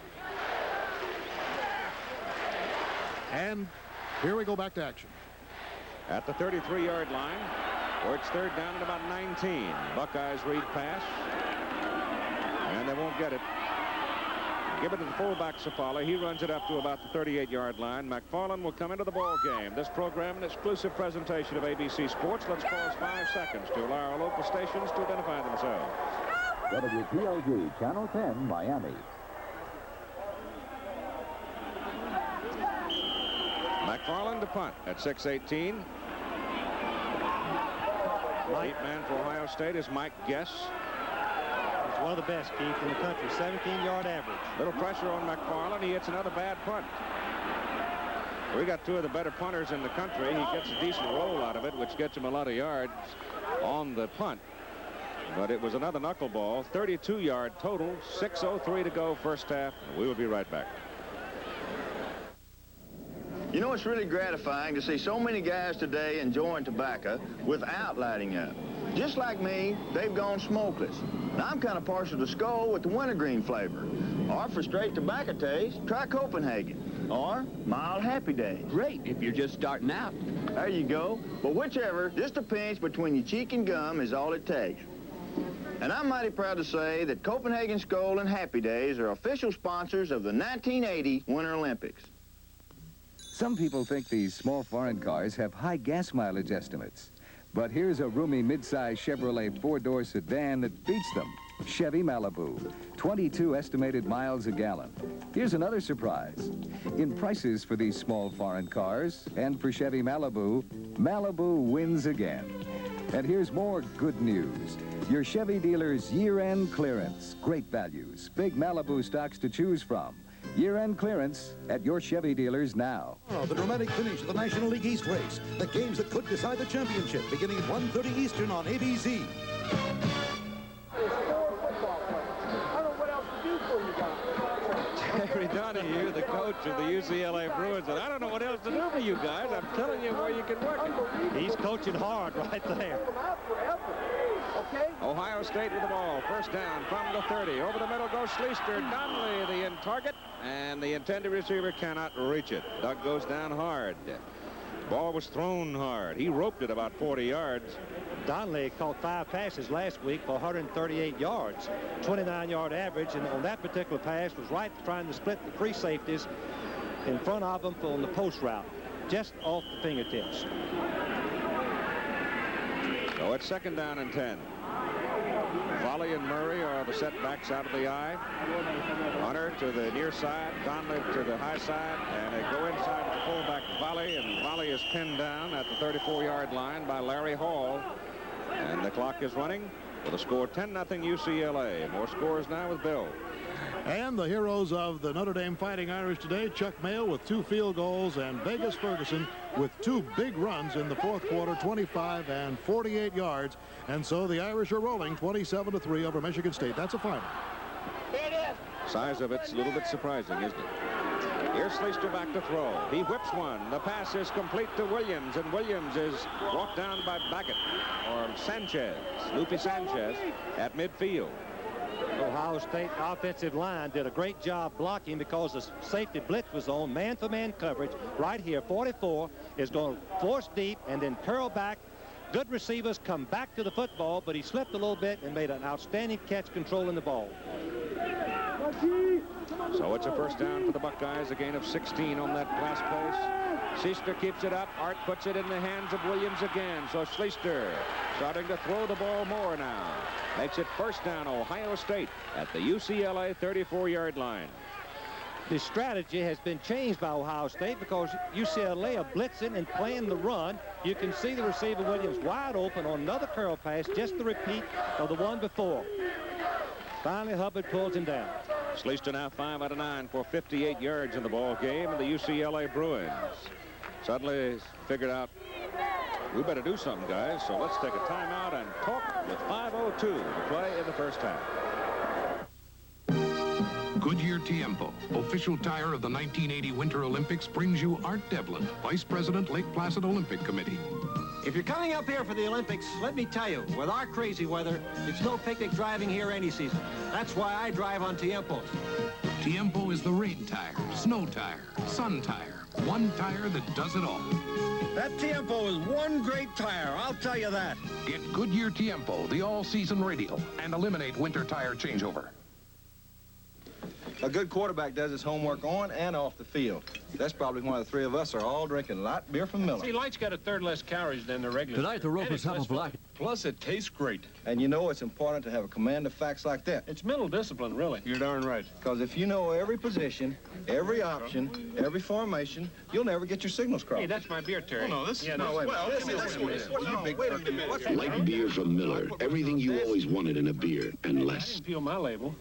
And here we go back to action. At the 33-yard line, where it's third down at about 19. Buckeyes read pass, and they won't get it. Give it to the fullback, Sapala. He runs it up to about the 38-yard line. McFarland will come into the ball game. This program, an exclusive presentation of ABC Sports. Let's pause 5 seconds to allow our local stations to identify themselves. WPLG Channel 10, Miami. McFarland to punt at 6:18. Lead man for Ohio State is Mike Guess. He's one of the best, Keith, in the country. 17-yard average. Little pressure on McFarland. He hits another bad punt. We got two of the better punters in the country. He gets a decent roll out of it, which gets him a lot of yards on the punt. But it was another knuckleball. 32-yard total. 6:03 to go first half. We will be right back. You know, it's really gratifying to see so many guys today enjoying tobacco without lighting up. Just like me, they've gone smokeless. Now, I'm kind of partial to Skull with the wintergreen flavor. Or for straight tobacco taste, try Copenhagen. Or mild Happy Days. Great if you're just starting out. There you go. But whichever, just a pinch between your cheek and gum is all it takes. And I'm mighty proud to say that Copenhagen Skull and Happy Days are official sponsors of the 1980 Winter Olympics. Some people think these small foreign cars have high gas mileage estimates. But here's a roomy mid-size Chevrolet four-door sedan that beats them. Chevy Malibu, 22 estimated miles a gallon. Here's another surprise. In prices for these small foreign cars and for Chevy Malibu, Malibu wins again. And here's more good news. Your Chevy dealer's year-end clearance. Great values, big Malibu stocks to choose from. Year-end clearance at your Chevy dealers now. The dramatic finish of the National League East race. The games that could decide the championship beginning at 1:30 Eastern on ABC. Terry Donahue, the coach of the UCLA Bruins, and I don't know what else to do for you guys. I'm telling you where you can work it. He's coaching hard right there. Ohio State with the ball. First down from the 30. Over the middle goes Schlichter. Donnelly, the in target, and the intended receiver cannot reach it. Doug goes down hard. Ball was thrown hard. He roped it about 40 yards. Donnelly caught 5 passes last week for 138 yards, 29-yard average, and on that particular pass was right trying to split the free safeties in front of him on the post route, just off the fingertips. So it's second down and 10. Volley and Murray are the setbacks out of the eye. Hunter to the near side, Donnelly to the high side, and they go inside to the fullback Volley, and Volley is pinned down at the 34-yard line by Larry Hall. And the clock is running with a score 10-0 UCLA. More scores now with Bill. And the heroes of the Notre Dame Fighting Irish today, Chuck Mayo with 2 field goals and Vegas Ferguson with 2 big runs in the fourth quarter, 25 and 48 yards. And so the Irish are rolling 27-3 over Michigan State. That's a final. Size of it's a little bit surprising, isn't it? Here's Schlichter back to throw. He whips one. The pass is complete to Williams, and Williams is brought down by Baggett, or Sanchez, Lupe Sanchez, at midfield. Ohio State offensive line did a great job blocking because the safety blitz was on. Man-for-man coverage right here. 44 is going to force deep and then curl back. Good receivers come back to the football, but he slipped a little bit and made an outstanding catch controlling the ball. So it's a first down for the Buckeyes, a gain of 16 on that pass play. Schlichter keeps it up. Art puts it in the hands of Williams again. So Schlichter starting to throw the ball more now. Makes it first down, Ohio State at the UCLA 34-yard line. The strategy has been changed by Ohio State because UCLA are blitzing and playing the run. You can see the receiver Williams wide open on another curl pass, just the repeat of the one before. Finally, Hubbard pulls him down. Schlichter now 5 out of 9 for 58 yards in the ball game, and the UCLA Bruins suddenly figured out, we better do something, guys, so let's take a timeout and talk with 5:02 to play in the first half. Goodyear Tiempo, official tire of the 1980 Winter Olympics, brings you Art Devlin, Vice President, Lake Placid Olympic Committee. If you're coming up here for the Olympics, let me tell you, with our crazy weather, it's no picnic driving here any season. That's why I drive on Tiempos. Tiempo is the rain tire, snow tire, sun tire, one tire that does it all. That Tiempo is one great tire, I'll tell you that. Get Goodyear Tiempo, the all-season radial, and eliminate winter tire changeover. A good quarterback does his homework on and off the field. That's probably why the three of us are all drinking light beer from Miller. See, Light's got a third less calories than the regular. Tonight, the Ropers have a black. Plus, it tastes great. And you know it's important to have a command of facts like that. It's mental discipline, really. You're darn right. Because if you know every position, every option, every formation, you'll never get your signals crossed. Hey, that's my beer, Terry. Oh, no, this is... no, wait, well, this is... Wait a minute. Light beer from Miller. Everything you always wanted in a beer, and I less. didn't peel my label.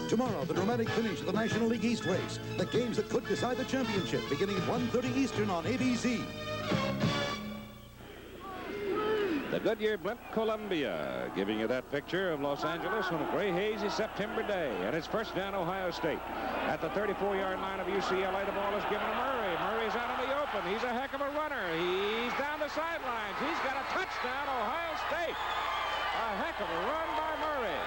Tomorrow, the dramatic finish of the National League East race. The games that could decide the championship, beginning at 1:30 Eastern on ABC. The Goodyear blimp Columbia, giving you that picture of Los Angeles on a gray, hazy September day. And it's first down Ohio State. At the 34-yard line of UCLA, the ball is given to Murray. Murray's out in the open. He's a heck of a runner. He's down the sidelines. He's got a touchdown, Ohio State. A heck of a run by Murray.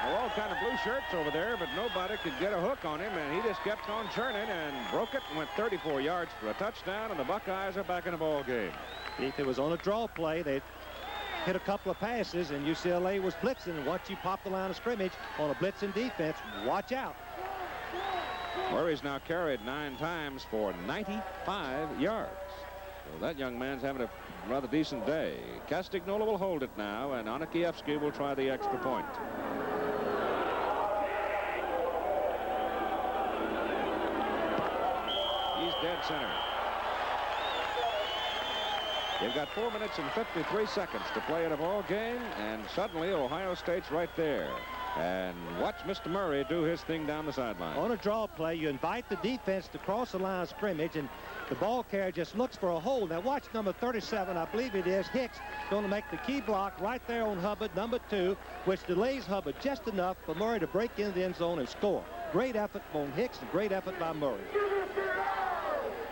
All kind of blue shirts over there, but nobody could get a hook on him, and he just kept on churning and broke it and went 34 yards for a touchdown, and the Buckeyes are back in the ball game. If it was on a draw play, they hit a couple of passes, and UCLA was blitzing. And once you pop the line of scrimmage on a blitzing defense, watch out. Murray's now carried 9 times for 95 yards. So that young man's having a rather decent day. Castagnola will hold it now, and Ucla will try the extra point. Dead center. They've got 4 minutes and 53 seconds to play in a ball game, and suddenly Ohio State's right there. And watch Mr. Murray do his thing down the sideline. On a draw play, you invite the defense to cross the line of scrimmage, and the ball carrier just looks for a hole. Now watch number 37, I believe it is, Hicks, going to make the key block right there on Hubbard, number 2, which delays Hubbard just enough for Murray to break into the end zone and score. Great effort on Hicks and great effort by Murray.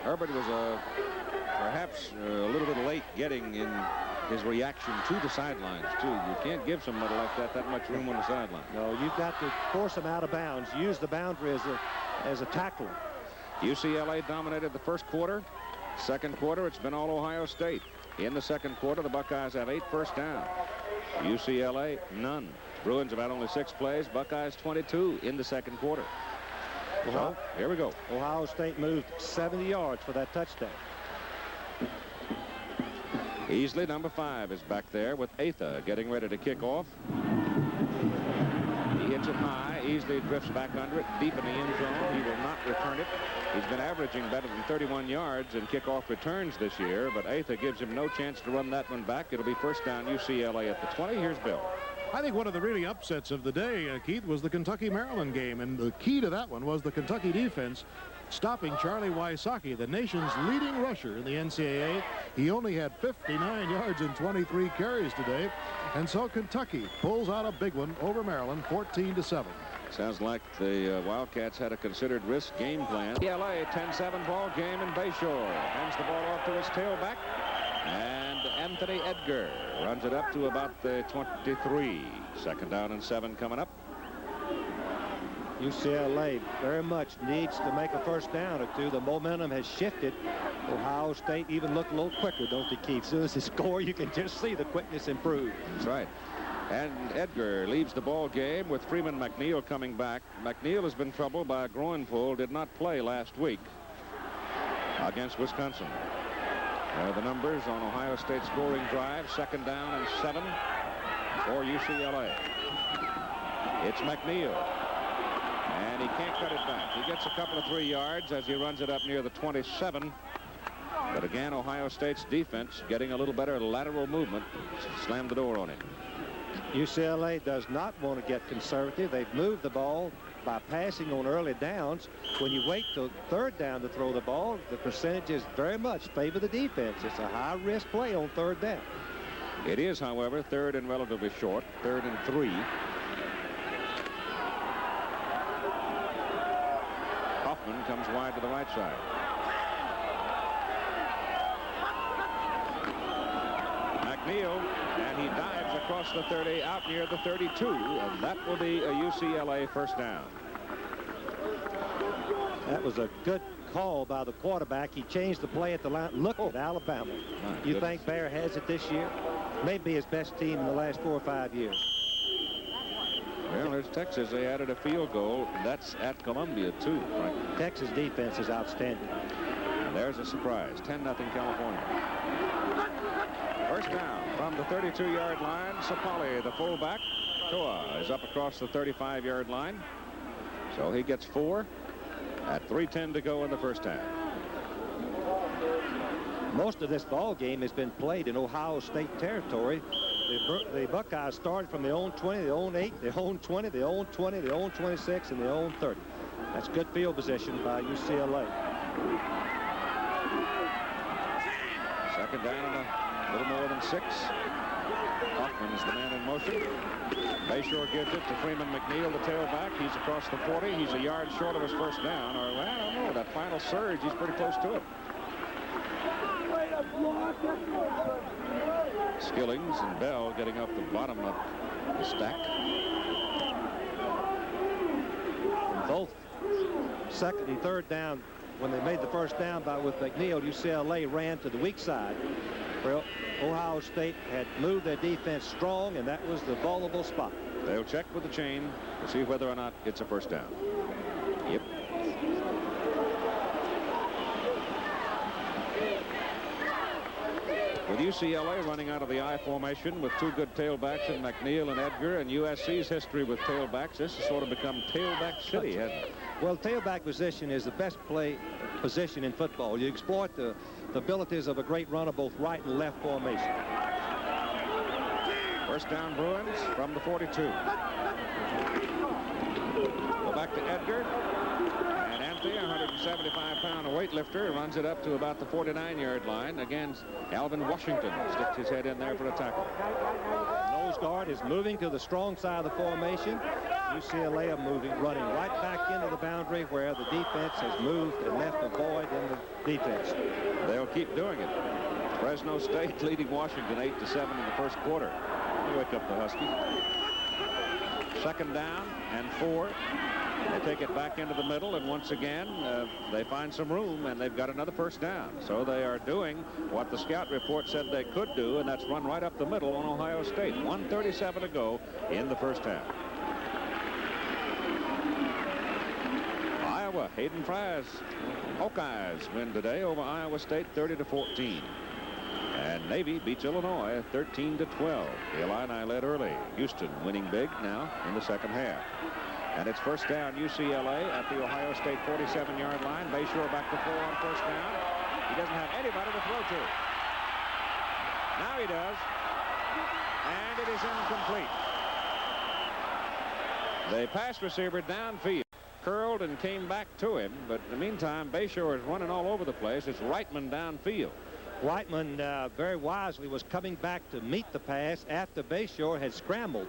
Herbert was perhaps a little bit late getting in his reaction to the sidelines, too. You can't give somebody like that much room on the sideline. No, you've got to force him out of bounds. Use the boundary as a tackler. UCLA dominated the first quarter. Second quarter, it's been all Ohio State. In the second quarter, the Buckeyes have 8 first downs. UCLA, none. Bruins have had only 6 plays. Buckeyes 22 in the second quarter. So, here we go. Ohio State moved 70 yards for that touchdown. Easley, number 5, is back there with Atha getting ready to kick off. He hits it high. Easley drifts back under it, deep in the end zone. He will not return it. He's been averaging better than 31 yards in kickoff returns this year, but Atha gives him no chance to run that one back. It'll be first down UCLA at the 20. Here's Bill. I think one of the really upsets of the day, Keith, was the Kentucky-Maryland game, and the key to that one was the Kentucky defense stopping Charlie Wysocki, the nation's leading rusher in the NCAA. He only had 59 yards and 23 carries today, and so Kentucky pulls out a big one over Maryland, 14-7. Sounds like the Wildcats had a considered risk game plan. UCLA 10-7 ball game in Bayshore. Hands the ball off to his tailback. And Anthony Edgar runs it up to about the 23. Second down and 7 coming up. UCLA very much needs to make a first down or 2. The momentum has shifted. Ohio State even look a little quicker, don't they, Keith? As soon as they score, you can just see the quickness improve. That's right. And Edgar leaves the ball game with Freeman McNeil coming back. McNeil has been troubled by a groin pull, did not play last week against Wisconsin. The numbers on Ohio State scoring drive, second down and 7 for UCLA. It's McNeil, and he can't cut it back. He gets a couple of 3 yards as he runs it up near the 27. But again, Ohio State's defense getting a little better lateral movement, slammed the door on him. UCLA does not want to get conservative. They've moved the ball by passing on early downs. When you wait till third down to throw the ball, the percentages very much favor the defense. It's a high-risk play on third down. It is, however, third and relatively short, 3rd and 3. Hoffman comes wide to the right side. McNeil, and he dives across the 30 out near the 32, and that will be a UCLA first down. That was a good call by the quarterback. He changed the play at the line. Look at Alabama. You think Bear has it this year? Maybe his best team in the last 4 or 5 years. Well, there's Texas. They added a field goal. That's at Columbia, too. Right? Texas defense is outstanding. And there's a surprise. 10-0 California. First down from the 32-yard line. Sapali, the fullback. Toa is up across the 35-yard line. So he gets 4 at 3:10 to go in the first half. Most of this ball game has been played in Ohio State territory. The Buckeyes started from their own 20, their own 8, their own 20, their own 20, their own 26, and their own 30. That's good field position by UCLA. Second down and a little more than 6. Hoffman's the man in motion. Bayshore gives it to Freeman McNeil, the tailback. He's across the 40. He's a yard short of his first down. Or, well, I don't know. That final surge, he's pretty close to it. Skillings and Bell getting up the bottom of the stack. Both second and third down, when they made the first down with McNeil, UCLA ran to the weak side. Well, Ohio State had moved their defense strong, and that was the vulnerable spot. They'll check with the chain to see whether or not it's a first down. Yep. With UCLA running out of the I formation with 2 good tailbacks in McNeil and Edgar, and USC's history with tailbacks, this has sort of become tailback city, hasn't it? Well, tailback position is the best play position in football. You exploit the abilities of a great runner, both right and left formation. First down Bruins from the 42. Go back to Edgar. And Anthony, a 175-pound weightlifter, runs it up to about the 49-yard line. Again, Alvin Washington sticks his head in there for a tackle. Nose guard is moving to the strong side of the formation. UCLA are running right back into the boundary where the defense has moved and left a void in the defense. They'll keep doing it. Fresno State leading Washington 8-7 in the first quarter. They wake up the Huskies. Second down and 4. They take it back into the middle, and once again they find some room, and they've got another first down. So they are doing what the scout report said they could do, and that's run right up the middle on Ohio State. 1:37 to go in the first half. Iowa, Hayden Fry's Hawkeyes win today over Iowa State 30-14. And Navy beats Illinois 13-12. The Illini led early. Houston winning big now in the second half. And it's first down UCLA at the Ohio State 47-yard line. Bayshore back to 4 on first down. He doesn't have anybody to throw to. Now he does. And it is incomplete. The pass receiver downfield curled and came back to him. But in the meantime, Bayshore is running all over the place. It's Reitman downfield. Reitman very wisely was coming back to meet the pass after Bayshore had scrambled.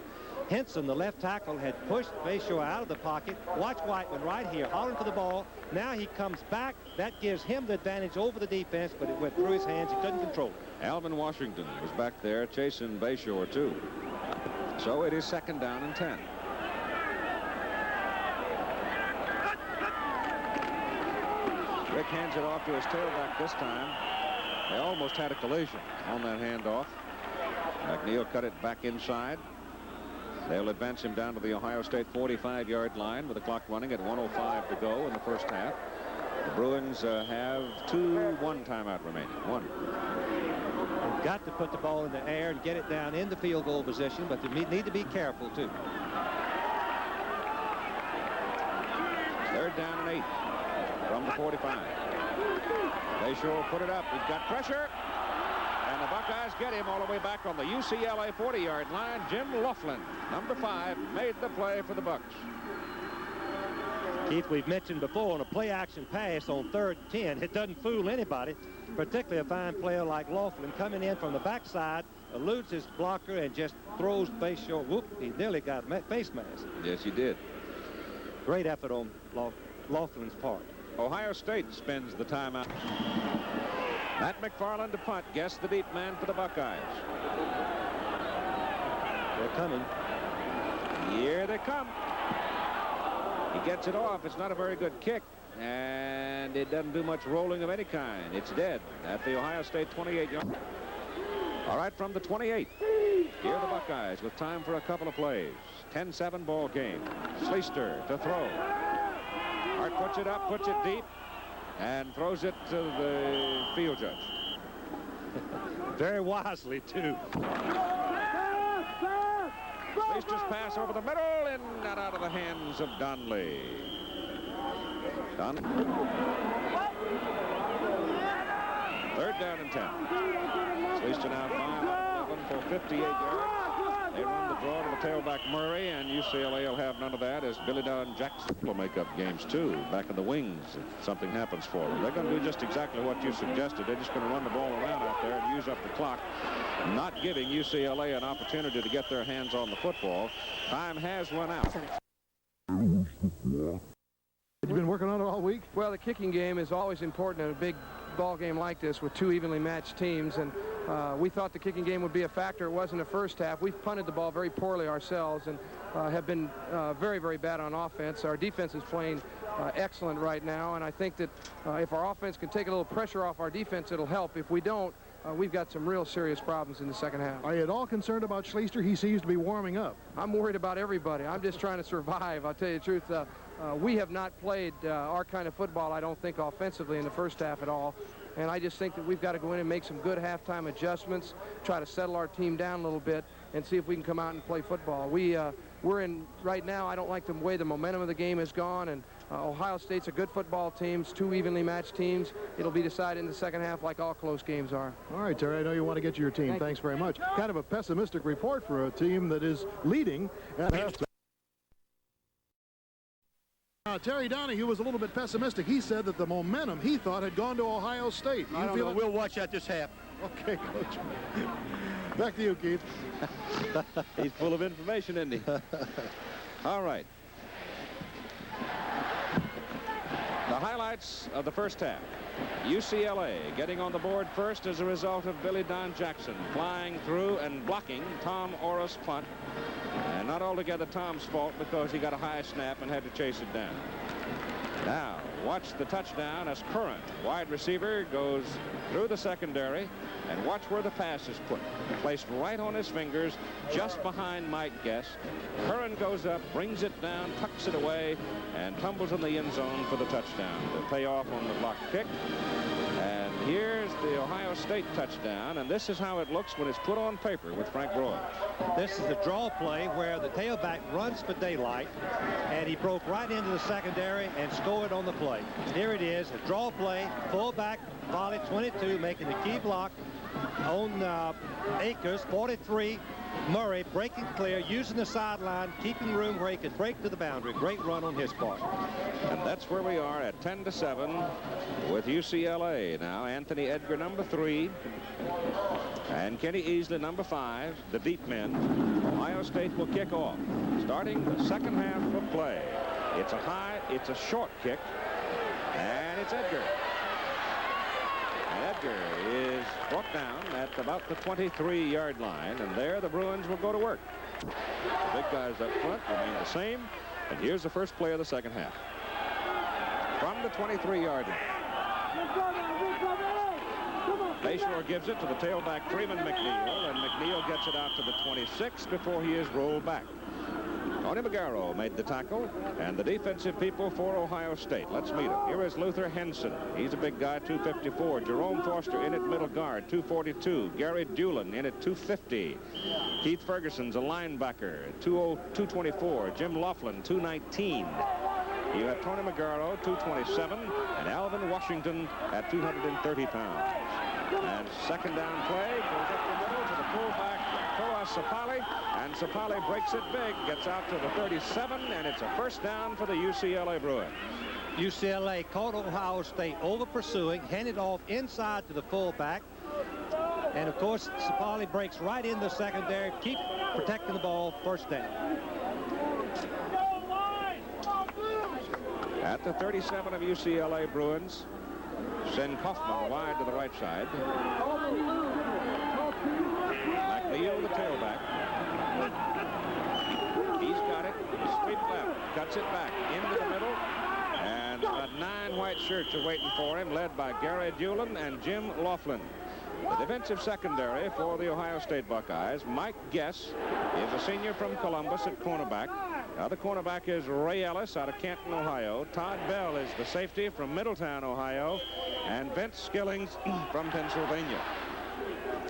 Henson, the left tackle, had pushed Bayshore out of the pocket. Watch Reitman right here, hollering for the ball. Now he comes back. That gives him the advantage over the defense, but it went through his hands. He couldn't control it. Alvin Washington was back there chasing Bayshore, too. So it is second down and 10. Rick hands it off to his tailback this time. They almost had a collision on that handoff. McNeil cut it back inside. They'll advance him down to the Ohio State 45-yard line with the clock running at 1:05 to go in the first half. The Bruins have 1 timeout remaining. 1. They've got to put the ball in the air and get it down in the field goal position, but they need to be careful, too. Third down and 8 from the 45. Bayshore put it up. He's got pressure. And the Buckeyes get him all the way back on the UCLA 40-yard line. Jim Laughlin, number 5, made the play for the Bucks. Keith, we've mentioned before, on a play-action pass on 3rd and 10, it doesn't fool anybody, particularly a fine player like Laughlin coming in from the backside, eludes his blocker, and just throws Bayshore. Whoop, he nearly got a face mask. Yes, he did. Great effort on Laughlin's part. Ohio State spends the timeout. Matt McFarland to punt. Guess the deep man for the Buckeyes. They're coming. Here they come. He gets it off. It's not a very good kick. and it doesn't do much rolling of any kind. It's dead at the Ohio State 28-yard. All right, from the 28. Here are the Buckeyes with time for a couple of plays. 10-7 ball game. Schlichter to throw. Hart puts it up, puts it deep, and throws it to the field judge. Very wisely, too. Schlichter's pass over the middle and not out of the hands of Donnelly. Third down and 10. Schlichter now 5-11 for 58 yards. They run the draw to the tailback Murray, and UCLA will have none of that as Billy Don Jackson will make up games too. Back in the wings if something happens for them. They're going to do just exactly what you suggested. They're just going to run the ball around out there and use up the clock, not giving UCLA an opportunity to get their hands on the football. Time has run out. You've been working on it all week? Well, the kicking game is always important in a big ball game like this with two evenly matched teams, and we thought the kicking game would be a factor. It was in the first half. We've punted the ball very poorly ourselves and have been very, very bad on offense. Our defense is playing excellent right now, and I think that if our offense can take a little pressure off our defense, it'll help. If we don't, we've got some real serious problems in the second half. Are you at all concerned about Schlichter? He seems to be warming up. I'm worried about everybody. I'm just trying to survive. I'll tell you the truth. We have not played our kind of football, I don't think, offensively in the first half at all. And I just think that we've got to go in and make some good halftime adjustments, try to settle our team down a little bit, and see if we can come out and play football. We're in right now. I don't like the way the momentum of the game has gone, and Ohio State's a good football team, two evenly matched teams. It'll be decided in the second half like all close games are. All right, Terry, I know you want to get to your team. Thanks very much. Kind of a pessimistic report for a team that is leading at halftime. Terry Donahue was a little bit pessimistic. He said that the momentum he thought had gone to Ohio State. I don't know. We'll watch that this half. Okay, Coach. Back to you, Keith. He's full of information, isn't he? All right. The highlights of the first half. UCLA getting on the board first as a result of Billy Don Jackson flying through and blocking Tom Orr's punt. And not altogether Tom's fault because he got a high snap and had to chase it down. Now, watch the touchdown as Curran, wide receiver, goes through the secondary, and watch where the pass is put. Placed right on his fingers, just behind Mike Guest. Curran goes up, brings it down, tucks it away, and tumbles in the end zone for the touchdown. The payoff on the block kick. And here's the Ohio State touchdown, and this is how it looks when it's put on paper with Frank Broad. This is the draw play where the tailback runs for daylight, and he broke right into the secondary and scored on the play. Here it is, a draw play, fullback, volley 22, making the key block on Akers, 43. Murray breaking clear, using the sideline, keeping room where he could break to the boundary. Great run on his part. And that's where we are at 10-7 with UCLA. Now Anthony Edgar, number 3, and Kenny Easley, number 5, the deep men. Ohio State will kick off, starting the second half of play. It's a short kick, and it's Edgar. And Edgar is brought down at about the 23-yard line, and there the Bruins will go to work. The big guys up front remain the same, and here's the first play of the second half. From the 23-yard line. Bayshore gives it to the tailback Freeman McNeil, and McNeil gets it out to the 26 before he is rolled back. Tony Magaro made the tackle, and the defensive people for Ohio State. Let's meet him. Here is Luther Henson. He's a big guy, 254. Jerome Foster in at middle guard, 242. Gary Dulin in at 250. Keith Ferguson's a linebacker, 224. Jim Laughlin, 219. You have Tony Magaro, 227, and Alvin Washington at 230 pounds. And second down play goes up the middle to the fullback, Koa Sapali, and Sapali breaks it big, gets out to the 37, and it's a first down for the UCLA Bruins. UCLA caught Ohio State over pursuing, handed off inside to the fullback, and of course Sapali breaks right in the secondary, keep protecting the ball, first down. At the 37 of UCLA Bruins, send Kaufman wide to the right side. McNeil, the tailback. He's got it. Sweep left. Cuts it back into the middle. And about 9 white shirts are waiting for him, led by Gary Dulin and Jim Laughlin. The defensive secondary for the Ohio State Buckeyes. Mike Guess is a senior from Columbus at cornerback. The other cornerback is Ray Ellis out of Canton, Ohio. Todd Bell is the safety from Middletown, Ohio. And Vince Skillings from Pennsylvania.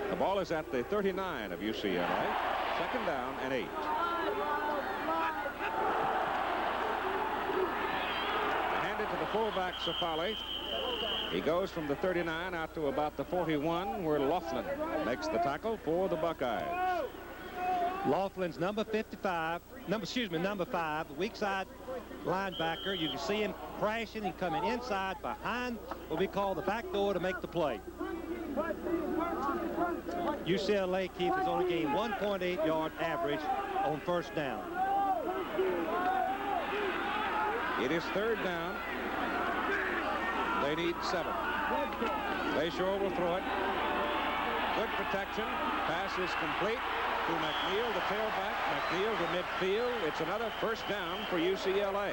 The ball is at the 39 of UCLA. 2nd down and 8. Handed to the fullback, Safali. He goes from the 39 out to about the 41, where Laughlin makes the tackle for the Buckeyes. Laughlin's number 5, the weak side linebacker. You can see him crashing and coming inside behind what we call the back door to make the play. UCLA Keith has only gained 1.8 yard average on 1st down. It is 3rd down. They need 7. Bayshore will throw it. Good protection. Pass is complete to McNeil, the tailback. McNeil to midfield. It's another 1st down for UCLA.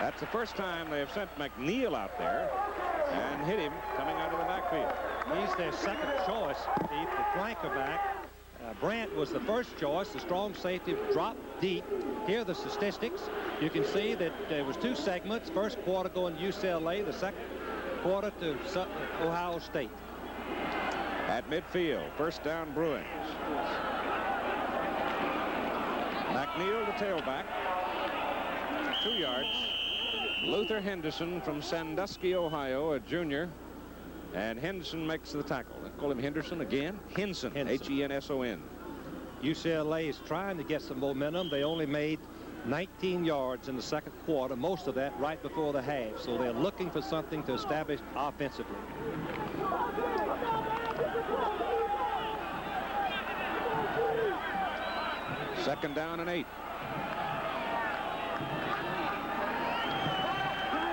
That's the first time they have sent McNeil out there and hit him coming out of the backfield. He's their 2nd choice, Steve, the flanker back. Brandt was the 1st choice. The strong safety dropped deep. Here are the statistics. You can see that there was 2 segments. 1st quarter going to UCLA, the 2nd quarter to Ohio State. At midfield, 1st down Bruins. McNeil, the tailback, 2 yards. Luther Henderson from Sandusky, Ohio, a junior. And Henderson makes the tackle. They call him Henderson again. Henson, H-E-N-S-O-N. UCLA is trying to get some momentum. They only made 19 yards in the 2nd quarter, most of that right before the half. So they're looking for something to establish offensively. Second down and 8.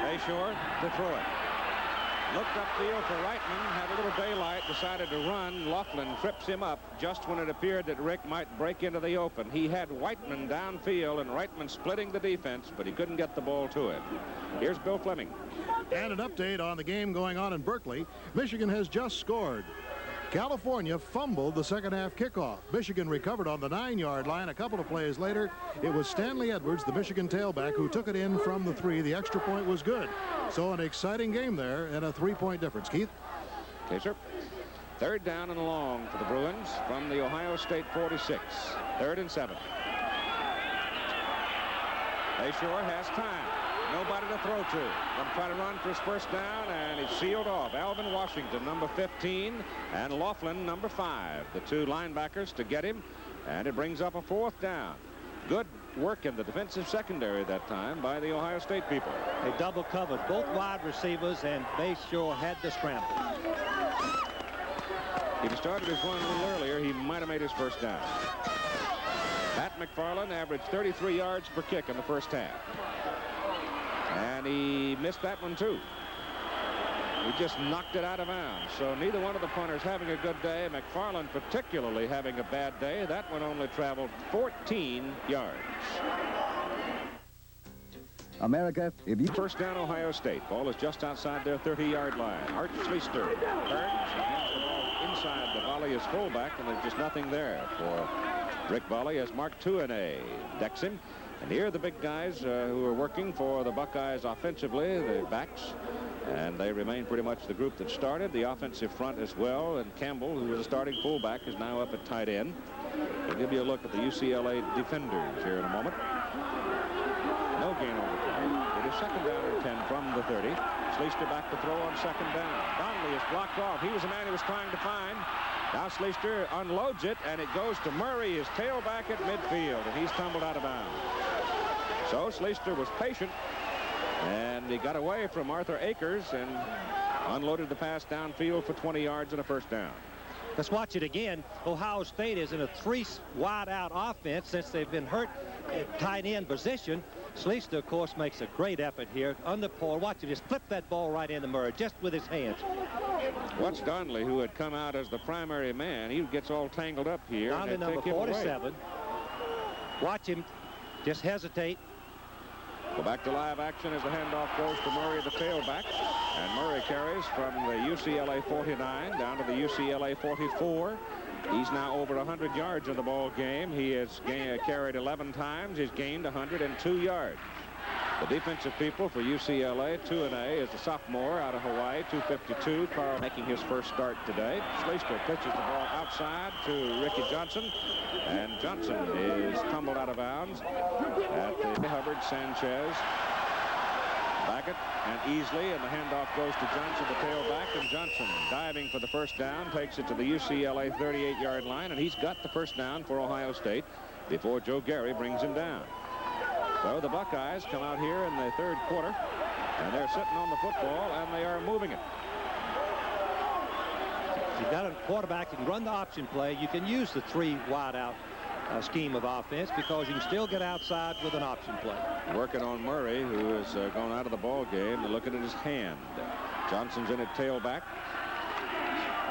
Bayshore to throw it. Looked upfield for Reitman, had a little daylight, decided to run. Laughlin trips him up just when it appeared that Rick might break into the open. He had Whiteman downfield and Reitman splitting the defense, but he couldn't get the ball to him. Here's Bill Fleming. And an update on the game going on in Berkeley. Michigan has just scored. California fumbled the 2nd half kickoff. Michigan recovered on the 9-yard line. A couple of plays later, it was Stanley Edwards, the Michigan tailback, who took it in from the 3. The extra point was good. So an exciting game there and a 3-point difference. Keith? Okay, sir. 3rd down and long for the Bruins from the Ohio State 46. 3rd and 7. Bayshore has time. Nobody to throw to. Going to try to run for his 1st down, and he's sealed off. Alvin Washington, number 15, and Laughlin, number 5. The 2 linebackers to get him, and it brings up a 4th down. Good work in the defensive secondary that time by the Ohio State people. They double covered both wide receivers, and Bayshore had to scramble. If he started his run a little earlier, he might have made his 1st down. Pat McFarland averaged 33 yards per kick in the 1st half. And he missed that one, too. He just knocked it out of bounds. So neither one of the punters having a good day. McFarland particularly having a bad day. That one only traveled 14 yards. America, if you... 1st down, Ohio State. Ball is just outside their 30-yard line. Art Schlichter turns and hands the ball inside. The volley is fullback, and there's just nothing there for Rick Volley as Mark Tuanay decks him. And here are the big guys who are working for the Buckeyes offensively, the backs. And they remain pretty much the group that started. The offensive front as well. And Campbell, who was a starting fullback, is now up at tight end. We'll give you a look at the UCLA defenders here in a moment. No gain on the play. It is 2nd down and 10 from the 30. Schlichter back to throw on 2nd down. Donnelly is blocked off. He was the man he was trying to find. Now Schlichter unloads it, and it goes to Murray, his tailback at midfield, and he's tumbled out of bounds. So Schlichter was patient, and he got away from Arthur Akers and unloaded the pass downfield for 20 yards and a 1st down. Let's watch it again. Ohio State is in a 3 wide out offense since they've been hurt at tight end position. Schlichter, of course, makes a great effort here. Under Paul, watch him just flip that ball right into Murray, just with his hands. Watch Donnelly, who had come out as the primary man. He gets all tangled up here. Down to number 47. Watch him just hesitate. Go back to live action as the handoff goes to Murray, the tailback. And Murray carries from the UCLA 49 down to the UCLA 44. He's now over 100 yards in the ball game. He has carried 11 times. He's gained 102 yards. The defensive people for UCLA, 2A, is the sophomore out of Hawaii, 252. Carl making his first start today. Schlichter pitches the ball outside to Ricky Johnson. And Johnson is tumbled out of bounds at the Hubbard, Sanchez, Backett, and Easley. And the handoff goes to Johnson, the tailback. And Johnson, diving for the first down, takes it to the UCLA 38-yard line. And he's got the first down for Ohio State before Joe Gary brings him down. So the Buckeyes come out here in the third quarter, and they're sitting on the football, and they are moving it. If you've got a quarterback and run the option play, you can use the 3 wide out scheme of offense because you can still get outside with an option play. Working on Murray, who is going out of the ball game. They're looking at his hand. Johnson's in at tailback.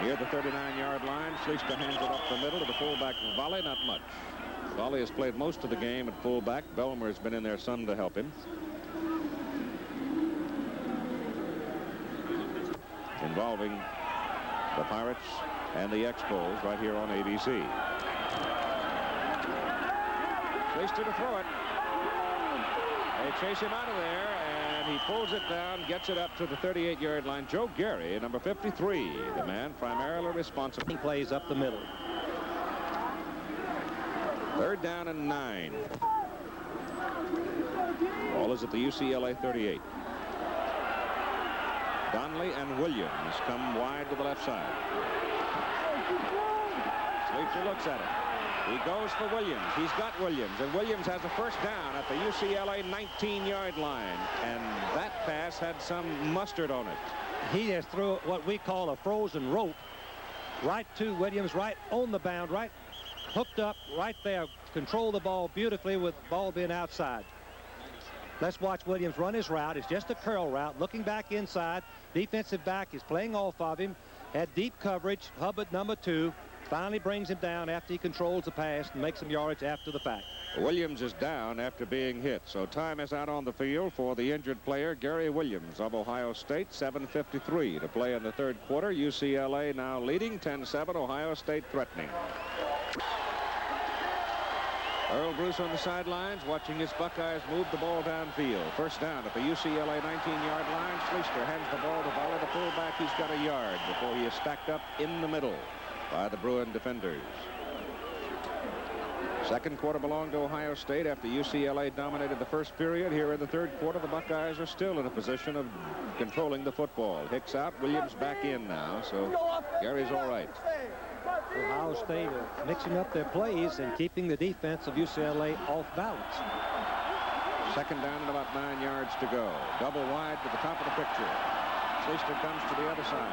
Near the 39-yard line, Schlichter hands it up the middle to the fullback Volley, not much. Volley has played most of the game at fullback. Belmer has been in there some to help him. Involving the Pirates and the Expos right here on ABC. Schlichter to throw it. They chase him out of there, and he pulls it down, gets it up to the 38-yard line. Joe Gary, number 53, the man primarily responsible. He plays up the middle. Third down and 9. Ball is at the UCLA 38. Donnelly and Williams come wide to the left side. Schlichter looks at it. He goes for Williams. He's got Williams, and Williams has a first down at the UCLA 19-yard line, and that pass had some mustard on it. He has threw what we call a frozen rope right to Williams, right on the bound, right hooked up right there. Control the ball beautifully with the ball being outside. Let's watch Williams run his route. It's just a curl route, looking back inside. Defensive back is playing off of him. Had deep coverage. Hubbard, number 2, finally brings him down after he controls the pass and makes some yards after the fact. Williams is down after being hit, so time is out on the field for the injured player, Gary Williams of Ohio State. 7:53 to play in the third quarter. UCLA now leading 10-7. Ohio State threatening. Earl Bruce on the sidelines watching his Buckeyes move the ball downfield. First down at the UCLA 19-yard line. Schlichter hands the ball to Volley, the fullback. He's got a yard before he is stacked up in the middle by the Bruin defenders. Second quarter belonged to Ohio State after UCLA dominated the first period. Here in the third quarter, the Buckeyes are still in a position of controlling the football. Hicks out, Williams back in now, so Gary's all right. Ohio State are mixing up their plays and keeping the defense of UCLA off balance. Second down and about 9 yards to go. Double wide to the top of the picture. Schlichter comes to the other side.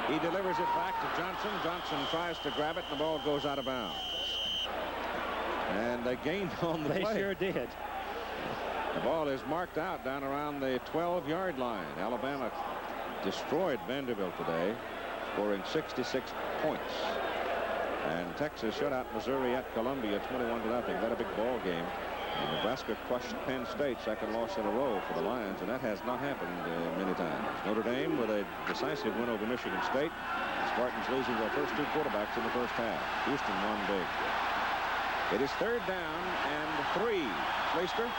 He delivers it back to Johnson. Johnson tries to grab it, and the ball goes out of bounds. And they gained on the play. They sure did. The ball is marked out down around the 12-yard line. Alabama destroyed Vanderbilt today, scoring 66 points. And Texas shut out Missouri at Columbia 21-0. That a big ball game. And Nebraska crushed Penn State, second loss in a row for the Lions, and that has not happened many times. Notre Dame with a decisive win over Michigan State. The Spartans losing their first 2 quarterbacks in the first half. Houston won big. It is third down and 3. Schlichter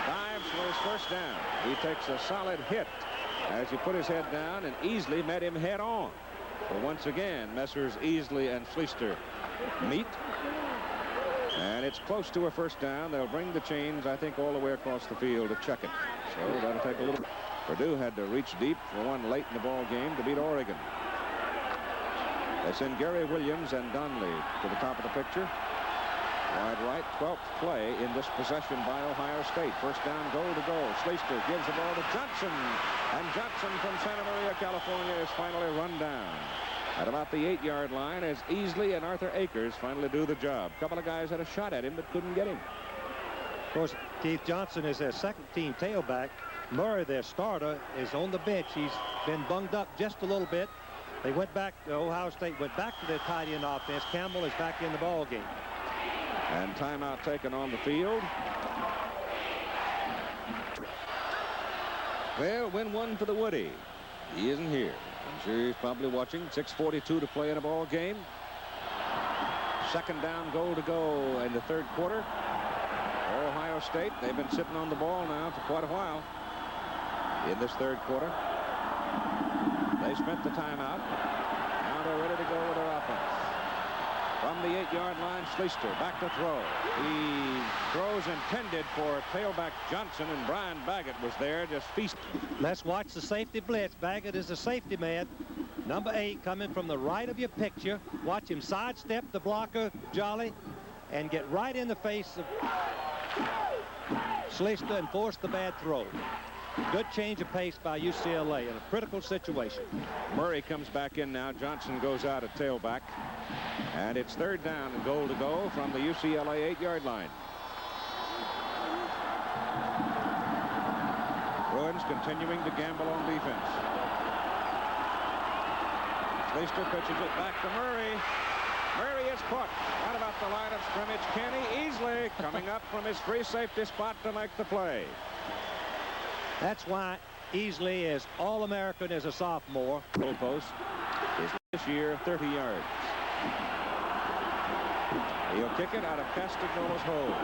dives for his first down. He takes a solid hit as he put his head down, and Easley met him head on. But once again, Messrs. Easley and Schlichter meet. And it's close to a first down. They'll bring the chains, I think, all the way across the field to check it. So that'll take a little. Purdue had to reach deep for one late in the ball game to beat Oregon. They send Gary Williams and Donnelly to the top of the picture. Wide right, 12th play in this possession by Ohio State. First down, goal to goal. Schlichter gives the ball to Johnson. And Johnson from Santa Maria, California is finally run down at about the 8-yard line as Easley and Arthur Akers finally do the job. A couple of guys had a shot at him but couldn't get him. Of course, Keith Johnson is their second-team tailback. Murray, their starter, is on the bench. He's been bunged up just a little bit. They went back, Ohio State went back to their tight end offense. Campbell is back in the ball game. And timeout taken on the field. Well, win one for the Woody. He isn't here. I'm sure he's probably watching. 6:42 to play in a ball game. Second down, goal to go in the third quarter. Ohio State, they've been sitting on the ball now for quite a while in this third quarter. They spent the timeout. Now they're ready to go with their offense. From the 8-yard line, Schlichter back to throw. He throws intended for tailback Johnson, and Brian Baggett was there just feasting. Let's watch the safety blitz. Baggett is the safety man. Number 8 coming from the right of your picture. Watch him sidestep the blocker, Jolly, and get right in the face of Schlichter and force the bad throw. Good change of pace by UCLA in a critical situation. Murray comes back in now. Johnson goes out at tailback. And it's third down and goal to go from the UCLA 8-yard line. Bruins continuing to gamble on defense. Schlichter pitches it back to Murray. Murray is caught right about the line of scrimmage. Kenny Easley coming up from his free safety spot to make the play. That's why Easley is All-American as a sophomore. Goalpost is this year 30 yards. He'll kick it out of Castagnola's hole.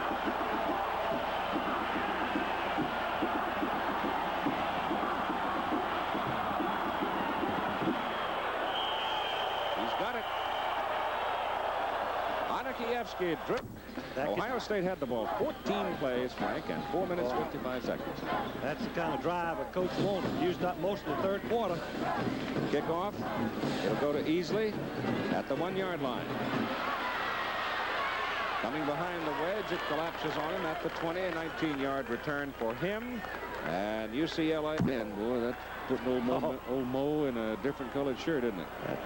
He's got it. Abc dribble. Ohio State had the ball 14 plays, Frank, and 4 minutes 55 seconds. That's the kind of drive a coach wanted. Used up most of the third quarter. Kickoff. It'll go to Easley at the 1-yard line. Coming behind the wedge, it collapses on him at the 20. A 19-yard return for him. And UCLA, man, boy, that's putting old Mo in a different colored shirt, isn't it? That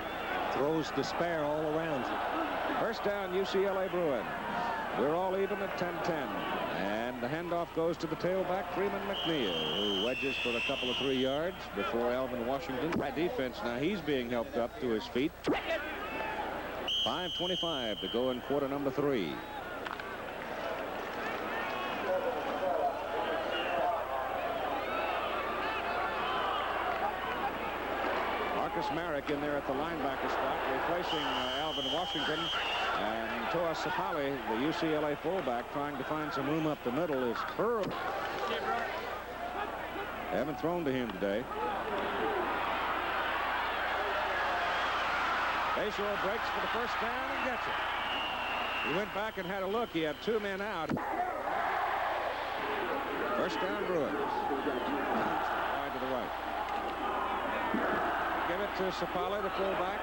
throws despair all around you. First down, UCLA Bruins. We're all even at 10-10. And the handoff goes to the tailback, Freeman McNeil, who wedges for a couple of 3 yards before Alvin Washington. By defense, now he's being helped up to his feet. 5:25 to go in quarter number 3. Marcus Merrick in there at the linebacker spot, replacing Alvin Washington. And Toa Sapali, the UCLA fullback, trying to find some room up the middle, is hurled. Haven't thrown to him today. Bayshore breaks for the first down and gets it. He went back and had a look. He had 2 men out. First down, Bruins. Wide to the right. Give it to Sapali, the fullback.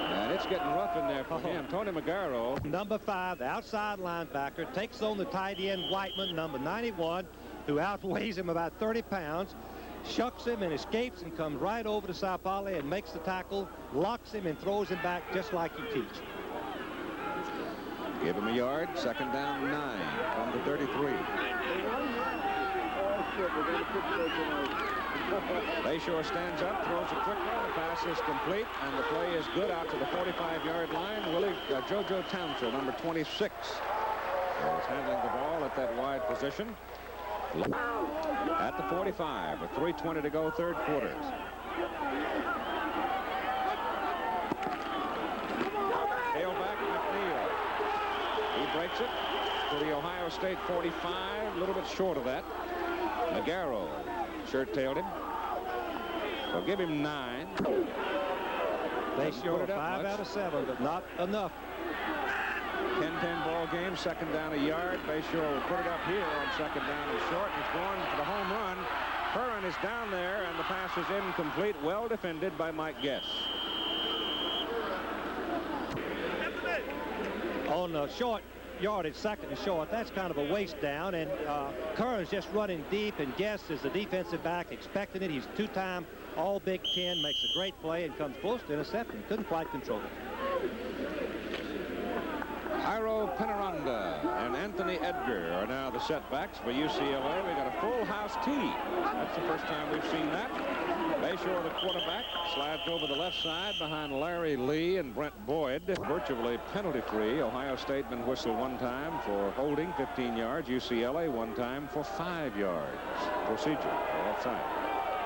And it's getting rough in there for him. Tony Magaro. Number 5, the outside linebacker, takes on the tight end Whiteman, number 91, who outweighs him about 30 pounds. Shucks him and escapes and comes right over to Sapali and makes the tackle, locks him and throws him back just like you teach. Give him a yard. Second down, 9 from the 33. Bayshore stands up, throws a quick one. The pass is complete, and the play is good out to the 45-yard line. JoJo Townsend, number 26, is handling the ball at that wide position. At the 45, with 3:20 to go, third quarter. Tailback McNeil. He breaks it to the Ohio State 45, a little bit short of that. Magaro shirt-tailed him. They'll give him 9. They show 5 out of 7, but not enough. 10-10 ball game, second down a yard. Bayshore will put it up here on second down and short. He's going for the home run. Curran is down there, and the pass is incomplete. Well defended by Mike Guess. On the short yardage, second and short, that's kind of a waste down, and Curran's just running deep, and Guess is the defensive back expecting it. He's 2-time All Big Ten, makes a great play and comes close to intercepting. Couldn't quite control it. Iro Penaranda and Anthony Edgar are now the setbacks for UCLA. We got a full house tee. That's the first time we've seen that. Bayshore, the quarterback, slides over the left side behind Larry Lee and Brent Boyd. Virtually penalty-free. Ohio State been whistled one time for holding 15 yards. UCLA one time for 5 yards. Procedure, offside.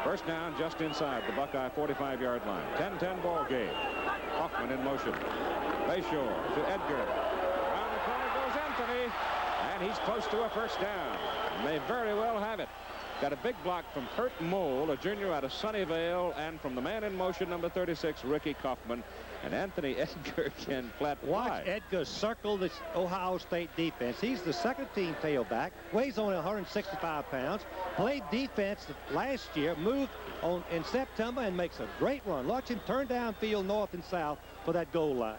First down just inside the Buckeye 45-yard line. 10-10 ball game. Hoffman in motion. Bayshore to Edgar. Around the corner goes Anthony, and he's close to a first down. May very well have it. Got a big block from Kurt Mole, a junior out of Sunnyvale, and from the man in motion, number 36, Ricky Kaufman. And Anthony Edgar can flat Watch fly. Edgar circle this Ohio State defense. He's the second-team tailback, weighs only 165 pounds, played defense last year, moved on in September, and makes a great run. Watch him turn downfield north and south for that goal line.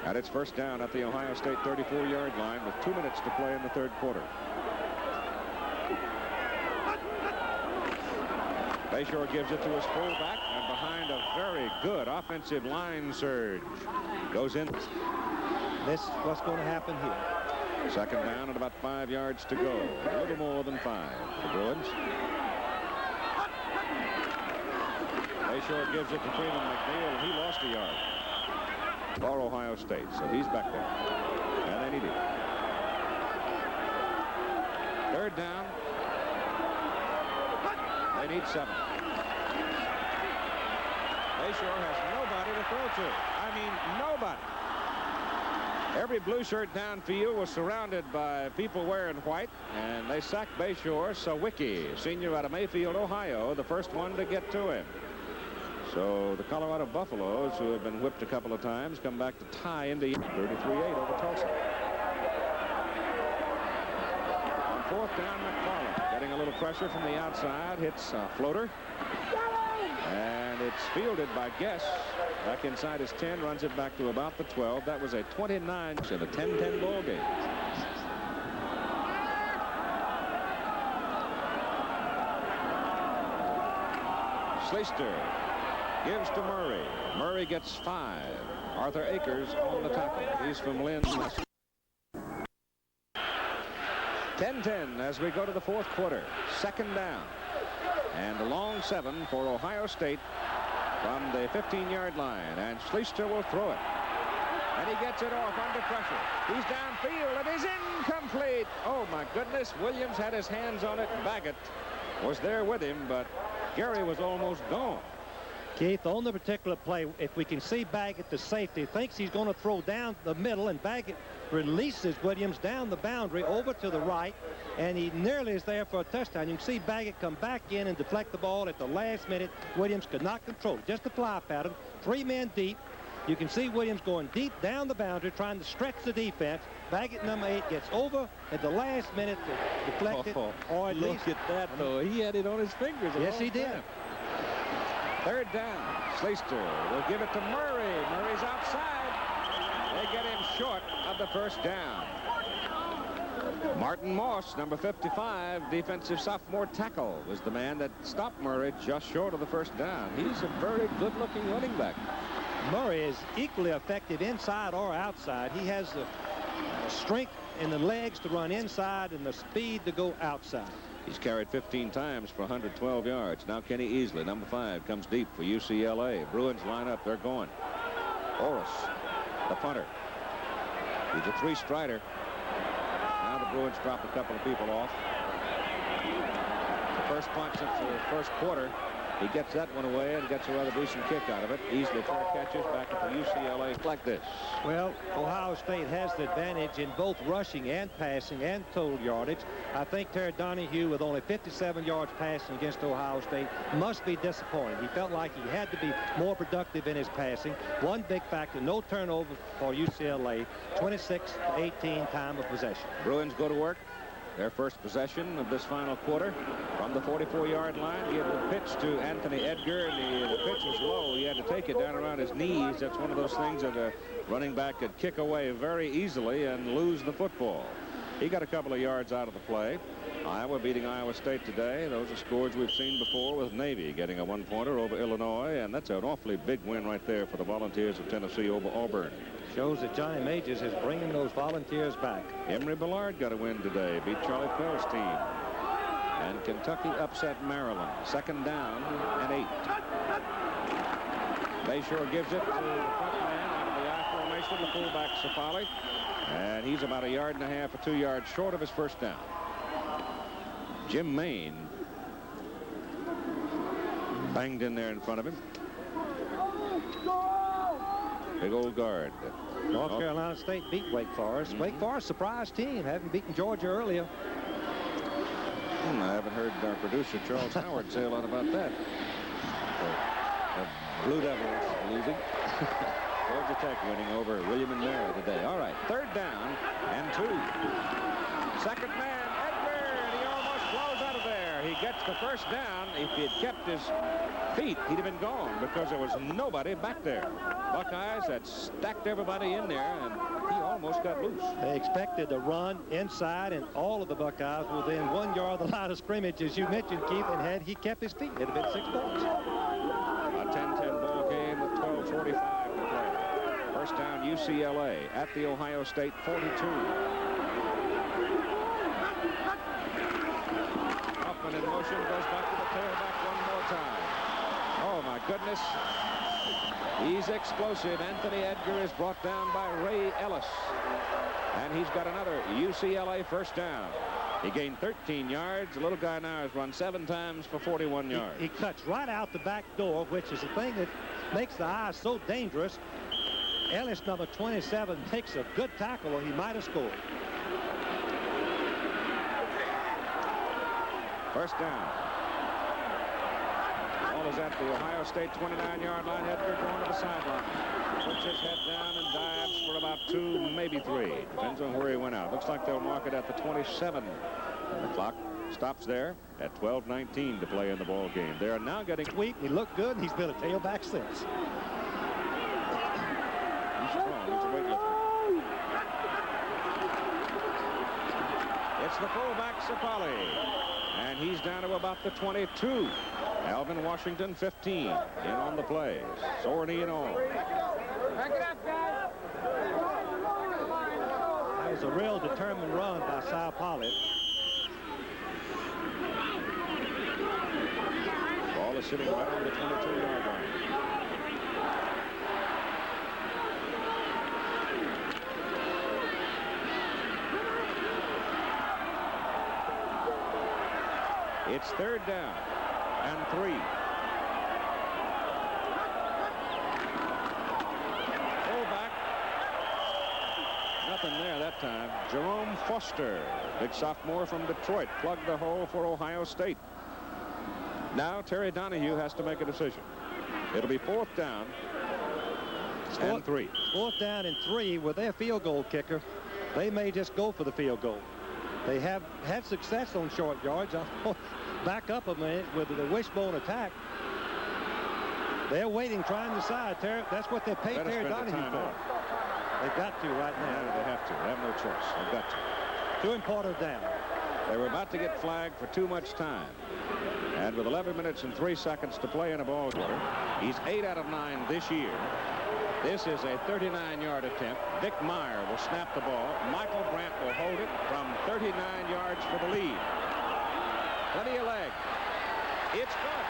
And it's first down at the Ohio State 34-yard line with 2 minutes to play in the third quarter. Bayshore gives it to his fullback, and behind a very good offensive line surge. Goes in. This is what's going to happen here. Second down and about 5 yards to go. A little more than 5 for the Bruins. Bayshore gives it to Freeman McNeil, and he lost a yard for Ohio State, so he's back there. And they need it. Third down. They need 7. Bayshore has nobody to throw to. I mean, nobody. Every blue shirt downfield was surrounded by people wearing white, and they sacked Bayshore. Sawicki, senior out of Mayfield, Ohio, the first one to get to him. So the Colorado Buffaloes, who have been whipped a couple of times, come back to tie into 33-8 over Tulsa. On fourth down, McFarland getting a little pressure from the outside, hits a floater. And it's fielded by Guess. Back inside his 10, runs it back to about the 12. That was a 29 to the 10-10 ball game. Schlichter gives to Murray. Murray gets 5. Arthur Akers on the tackle. He's from Lynn. 10-10 as we go to the fourth quarter. Second down. And a long 7 for Ohio State from the 15-yard line. And Schlichter will throw it. And he gets it off under pressure. He's downfield and he's incomplete. Oh, my goodness. Williams had his hands on it. Baggett was there with him, but Gary was almost gone. Keith, on the particular play, if we can see Baggett, the safety, thinks he's going to throw down the middle, and Baggett releases Williams down the boundary over to the right, and he nearly is there for a touchdown. You can see Baggett come back in and deflect the ball at the last minute. Williams could not control it. Just a fly pattern, 3 men deep. You can see Williams going deep down the boundary, trying to stretch the defense. Baggett, number 8, gets over at the last minute to deflect it. Or at Look at that, though. He had it on his fingers. Yes, he did. Third down. Schlichter will give it to Murray. Murray's outside. They get him short of the first down. Martin Moss, number 55, defensive sophomore tackle, was the man that stopped Murray just short of the first down. He's a very good-looking running back. Murray is equally effective inside or outside. He has the strength in the legs to run inside and the speed to go outside. He's carried 15 times for 112 yards. Now Kenny Easley, number 5, comes deep for UCLA. Bruins line up. They're going. Orris, the punter. He's a 3-strider. Now the Bruins drop a couple of people off. The first punt since the first quarter. He gets that one away and gets a rather decent kick out of it. Easley fair catches back at the UCLA like this. Well, Ohio State has the advantage in both rushing and passing and total yardage. I think Terry Donahue, with only 57 yards passing against Ohio State, must be disappointed. He felt like he had to be more productive in his passing. One big factor, no turnover for UCLA, 26-18 time of possession. Bruins go to work. Their first possession of this final quarter from the 44-yard line. He had a pitch to Anthony Edgar, and the pitch was low. He had to take it down around his knees. That's one of those things that a running back could kick away very easily and lose the football. He got a couple of yards out of the play. Iowa beating Iowa State today. Those are scores we've seen before, with Navy getting a 1-pointer over Illinois, and that's an awfully big win right there for the Volunteers of Tennessee over Auburn. Shows that Johnny Majors is bringing those Volunteers back. Emory Ballard got a win today, beat Charlie Pell's team. And Kentucky upset Maryland. 2nd down and 8. Bayshore gives it to the front man out of the I formation, the fullback Safali. And he's about 1.5 yards or 2 yards short of his first down. Jim Maine banged in there in front of him. Big old guard. North Carolina State beat Wake Forest. Wake Forest, surprise team, having beaten Georgia earlier. I haven't heard our producer Charles Howard say a lot about that. The Blue Devils losing. Georgia Tech winning over William and Mary today. All right, 3rd down and 2. 2nd man, Edgar, and he almost blows out of there. He gets the first down. If he had kept his feet, he'd have been gone because there was nobody back there. Buckeyes had stacked everybody in there, and he almost got loose. They expected to run inside, and all of the Buckeyes were within 1 yard of the line of scrimmage, as you mentioned, Keith, and had he kept his feet, it would have been 6 points. A 10-10 ball game with 12:45 to play. First down, UCLA at the Ohio State 42. Hoffman in motion, goes back to the tailback one more time. Oh, my goodness. He's explosive. Anthony Edgar is brought down by Ray Ellis. And he's got another UCLA first down. He gained 13 yards. The little guy now has run 7 times for 41 yards. He cuts right out the back door, which is the thing that makes the eye so dangerous. Ellis, number 27, takes a good tackle, or he might have scored. First down. Ball is at the Ohio State 29-yard line. Edgar going to the sideline. Puts his head down and dives for about 2, maybe 3. Depends on where he went out. Looks like they'll mark it at the 27. And the clock stops there at 12:19 to play in the ball game. They are now getting weak. He looked good, and he's been a tailback since. He's strong. He's a weightlifter. It's the fullback Sapali. And he's down to about the 22. Alvin Washington, 15, in on the play. Sorney and all. That was a real determined run by Cy Pollitt. Ball is sitting right on the 22-yard line. It's 3rd down and 3. Fullback. Nothing there that time. Jerome Foster, big sophomore from Detroit, plugged the hole for Ohio State. Now Terry Donahue has to make a decision. It'll be 4th down and 3. 4th down and 3 with their field goal kicker. They may just go for the field goal. They have had success on short yards. I'll back up a minute with the wishbone attack. They're waiting, trying to decide. That's what they paid Terry Donahue for. They've got to right now. Yeah, they have to. They have no choice. They've got to. 2 important down. They were about to get flagged for too much time. And with 11 minutes and 3 seconds to play in a ball quarter, he's 8 out of 9 this year. This is a 39-yard attempt. Dick Meyer will snap the ball. Michael Brandt will hold it from 39 yards for the lead. Plenty of leg. It's good.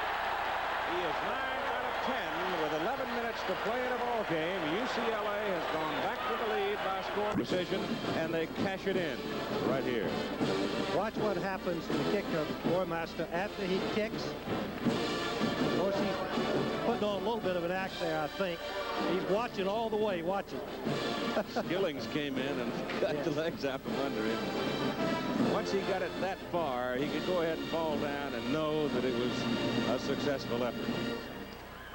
He is 9 out of 10 with 11 minutes to play in a ball game. UCLA has gone back to the lead by score decision, and they cash it in right here. Watch what happens to the kicker, Warmaster, after he kicks. Of course, he's putting on a little bit of an act there, I think. He's watching all the way, watching. Skillings came in and got the legs out from under him. Once he got it that far, he could go ahead and fall down and know that it was a successful effort.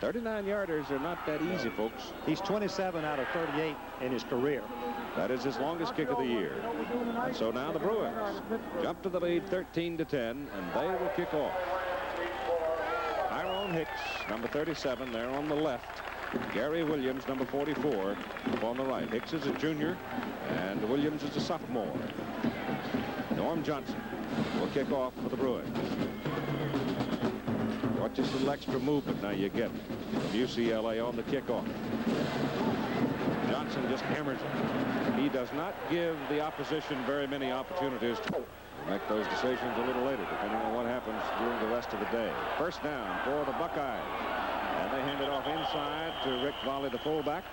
39-yarders are not that easy, folks. He's 27 out of 38 in his career. That is his longest kick of the year. And so now the Bruins jump to the lead 13-10, and they will kick off. Tyrone Hicks, number 37, there on the left. Gary Williams, number 44, up on the right. Hicks is a junior, and Williams is a sophomore. Norm Johnson will kick off for the Bruins. What just a little extra movement now you get from UCLA on the kickoff. Johnson Jackson just hammers him. He does not give the opposition very many opportunities to make those decisions a little later, depending on what happens during the rest of the day. First down for the Buckeyes. And they hand it off inside to Rick Volley, the fullback.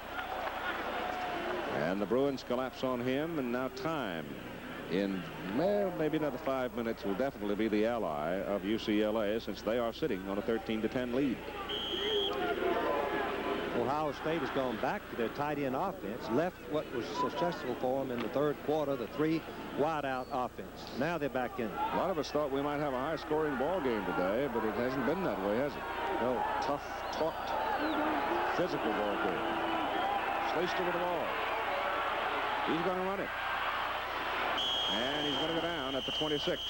And the Bruins collapse on him, and now time in, well, maybe another 5 minutes will definitely be the ally of UCLA, since they are sitting on a 13-10 lead. Ohio State has gone back to their tight end offense, left what was successful for them in the third quarter, the 3 wide-out offense. Now they're back in. A lot of us thought we might have a high-scoring ball game today, but it hasn't been that way, has it? No, tough, taut, physical ball game. Schlichter with the ball. He's going to run it. And he's going to go down at the 26.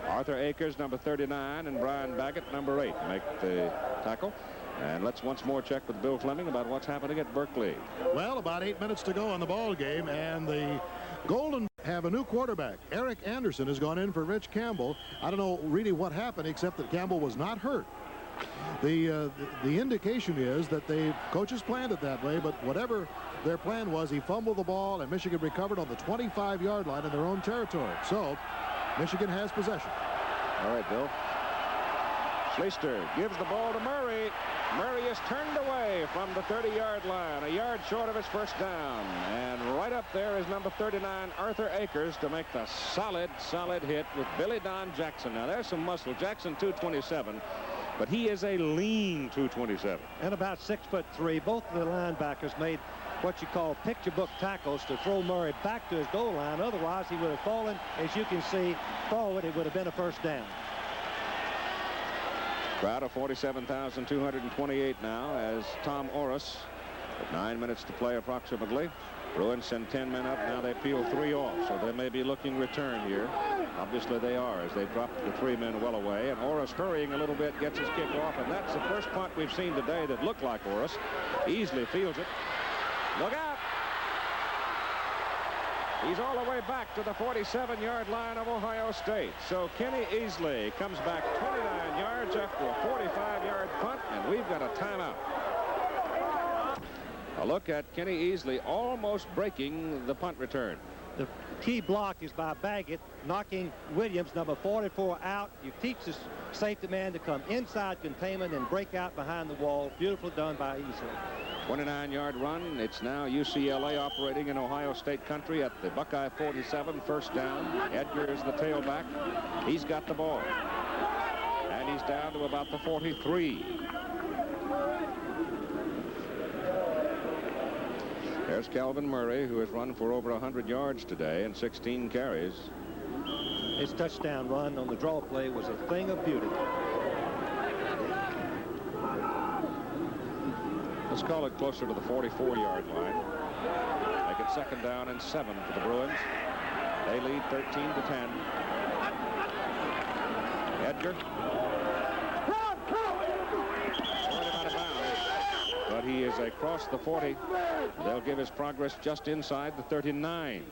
Arthur Akers, number 39, and Brian Baggett, number 8, make the tackle. And let's once more check with Bill Fleming about what's happening at Berkeley. Well, about 8 minutes to go on the ball game, and the Golden have a new quarterback. Eric Anderson has gone in for Rich Campbell. I don't know really what happened, except that Campbell was not hurt. The indication is that the coaches planned it that way, but whatever their plan was, he fumbled the ball, and Michigan recovered on the 25-yard line in their own territory. So Michigan has possession. All right, Bill. Schlichter gives the ball to Murray. Murray is turned away from the 30-yard line, a yard short of his first down. And right up there is number 39, Arthur Akers, to make the solid hit with Billy Don Jackson. Now, there's some muscle. Jackson, 227, but he is a lean 227. And about 6'3". Both of the linebackers made what you call picture book tackles to throw Murray back to his goal line. Otherwise, he would have fallen, as you can see, forward. It would have been a first down. Crowd of 47,228 now as Tom Orris, with 9 minutes to play approximately. Bruins send 10 men up. Now they peel 3 off, so they may be looking return here. Obviously they are, as they drop the 3 men well away. And Orris, hurrying a little bit, gets his kick off, and that's the first punt we've seen today that looked like Orris. Easily fields it. Look out! He's all the way back to the 47-yard line of Ohio State. So Kenny Easley comes back 29 yards after a 45-yard punt, and we've got a timeout. A look at Kenny Easley almost breaking the punt return. The key block is by Baggett, knocking Williams, number 44, out. You teach the safety man to come inside containment and break out behind the wall. Beautiful done by Easley. 29-yard run. It's now UCLA operating in Ohio State country at the Buckeye 47, first down. Edgar is the tailback. He's got the ball. And he's down to about the 43. There's Calvin Murray, who has run for over 100 yards today and 16 carries. His touchdown run on the draw play was a thing of beauty. Let's call it closer to the 44-yard line. Make it second down and 7 for the Bruins. They lead 13-10. Edgar. Out of bounds, but he is across the 40. They'll give his progress just inside the 39.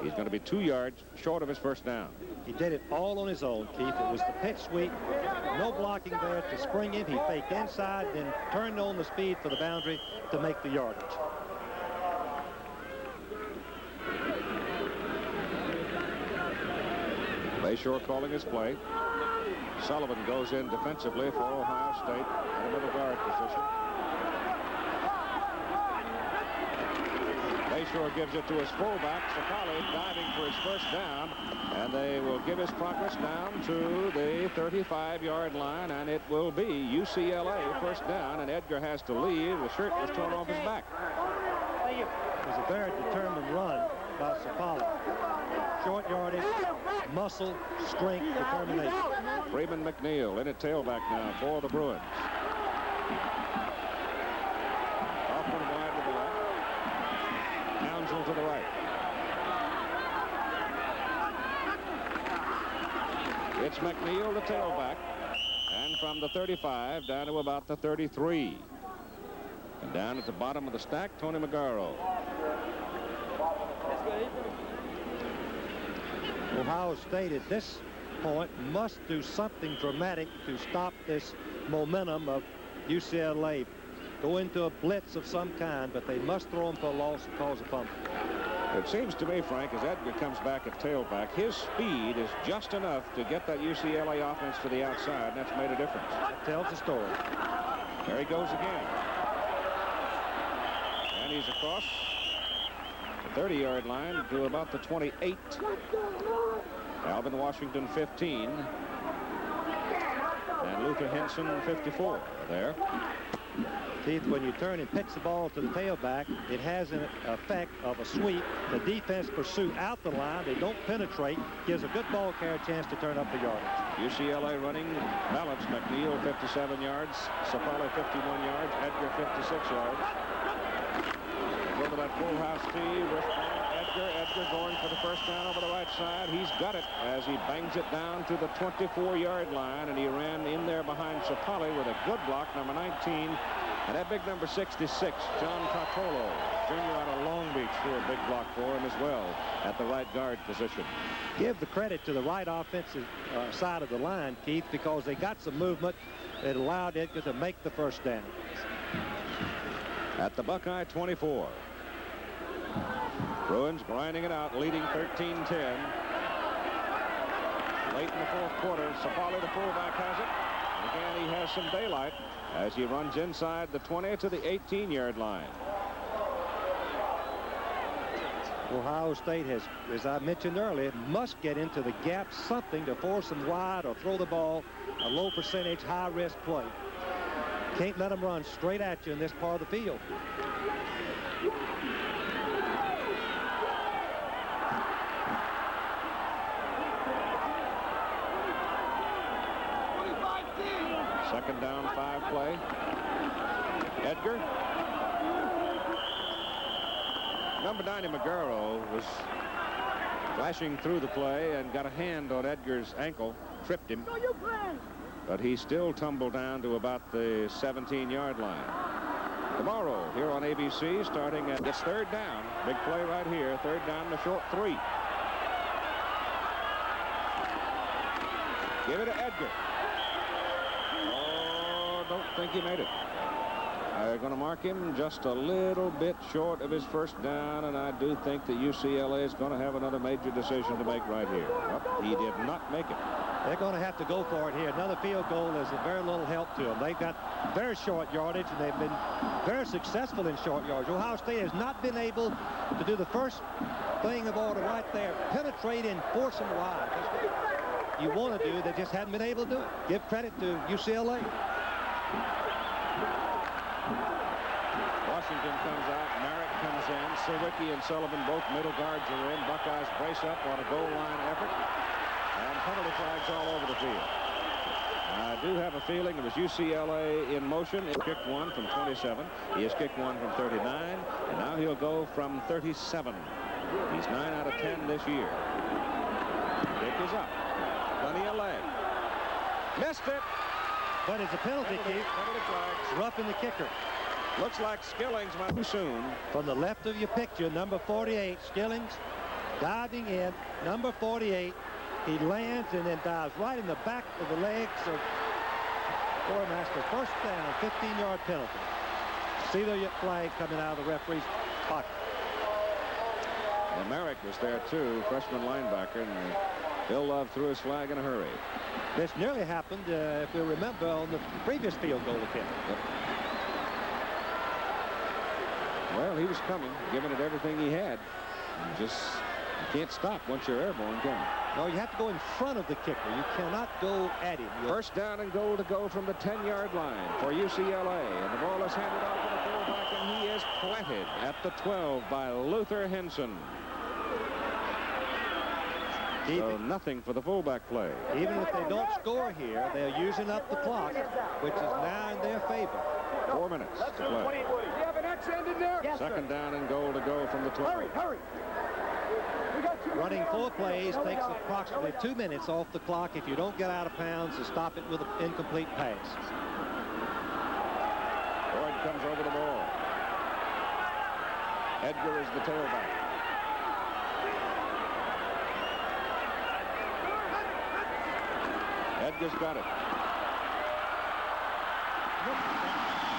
He's going to be 2 yards short of his first down. He did it all on his own, Keith. It was the pitch sweep. No blocking there to spring him. He faked inside, then turned on the speed for the boundary to make the yardage. Bayshore calling his play. Sullivan goes in defensively for Ohio State in a middle guard position. Bayshore gives it to his fullback, Sakali, diving for his first down, and they will give his progress down to the 35-yard line, and it will be UCLA first down, and Edgar has to leave. The shirt was torn off his back. It was a very determined run by Sakali. Short yardage, muscle, strength, determination. Freeman McNeil in at tailback now for the Bruins. Hoffman wide to the left. Townsend to the right. It's McNeil, the tailback. And from the 35 down to about the 33. And down at the bottom of the stack, Tony Magaro. Ohio State at this point must do something dramatic to stop this momentum of UCLA. go into a blitz of some kind, but they must throw him for a loss and cause a fumble. It seems to me, Frank, as Edgar comes back at tailback, his speed is just enough to get that UCLA offense to the outside, and that's made a difference. That tells the story. There he goes again. And he's across the 30-yard line to about the 28. Alvin Washington, 15. And Luther Henson, 54 there. Keith, when you turn and pitch the ball to the tailback, it has an effect of a sweep. The defense pursue out the line. They don't penetrate. Gives a good ball carrier a chance to turn up the yardage. UCLA running balance. McNeil, 57 yards. Sapali, 51 yards. Edgar, 56 yards. Go to that full house tee. Wishbone, Edgar going for the first down over the right side. He's got it as he bangs it down to the 24-yard line, and he ran in there behind Sapali with a good block, number 19. And that big number 66, John Cartolo, Jr. out of Long Beach, threw a big block for him as well at the right guard position. Give the credit to the right offensive side of the line, Keith, because they got some movement that allowed Edgar to make the first down. At the Buckeye 24. Bruins grinding it out, leading 13-10. Late in the fourth quarter, Sapali, the fullback, has it. And again, he has some daylight as he runs inside the 20 to the 18-yard line. Ohio State has, as I mentioned earlier, must get into the gap, something to force them wide or throw the ball a low percentage, high-risk play. Can't let them run straight at you in this part of the field. Second down, 5 play. Edgar. Number 90, Magaro, was flashing through the play and got a hand on Edgar's ankle, tripped him. But he still tumbled down to about the 17-yard line. Tomorrow here on ABC, starting at this third down. Big play right here. Third down, the short 3. Give it to Edgar. Don't think he made it. They're going to mark him just a little bit short of his first down, and I do think that UCLA is going to have another major decision to make right here. He did not make it. They're going to have to go for it here. Another field goal is a very little help to them. They've got very short yardage, and they've been very successful in short yardage. Ohio State has not been able to do the first thing of order right there, penetrate and force them wide. That's what you want to do. They just haven't been able to do it. Give credit to UCLA. Washington comes out. Merritt comes in. Sawicki and Sullivan, both middle guards, are in. Buckeyes brace up on a goal line effort. And penalty flags all over the field. I do have a feeling it was UCLA in motion. He kicked one from 27. He has kicked one from 39. And now he'll go from 37. He's 9 out of 10 this year. Kick is up. Plenty of leg. Missed it. But it's a penalty kick. Roughing the kicker. Looks like Skillings might too soon. From the left of your picture, number 48, Skillings diving in, number 48. He lands and then dives right in the back of the legs of Quartermaster. First down, 15-yard penalty. See the flag coming out of the referee's pocket. Well, Merrick was there too, freshman linebacker, and Bill Love threw his flag in a hurry. This nearly happened, if you remember, on the previous field goal attempt. Yep. Well, he was coming, giving it everything he had. You can't stop once you're airborne, can you? No, you have to go in front of the kicker. You cannot go at him. First down and goal to go from the 10-yard line for UCLA. And the ball is handed off to the fullback, and he is planted at the 12 by Luther Henson. So nothing for the fullback play. Even if they don't score here, they're using up the clock, which is now in their favor. 4 minutes to play. You have an X end in there? Yes, Second down and goal to go from the 12. Hurry. Running 4 plays takes approximately 2 minutes off the clock if you don't get out of bounds to stop it with an incomplete pass. Boyd comes over the ball. Edgar is the tailback. Edgar's got it.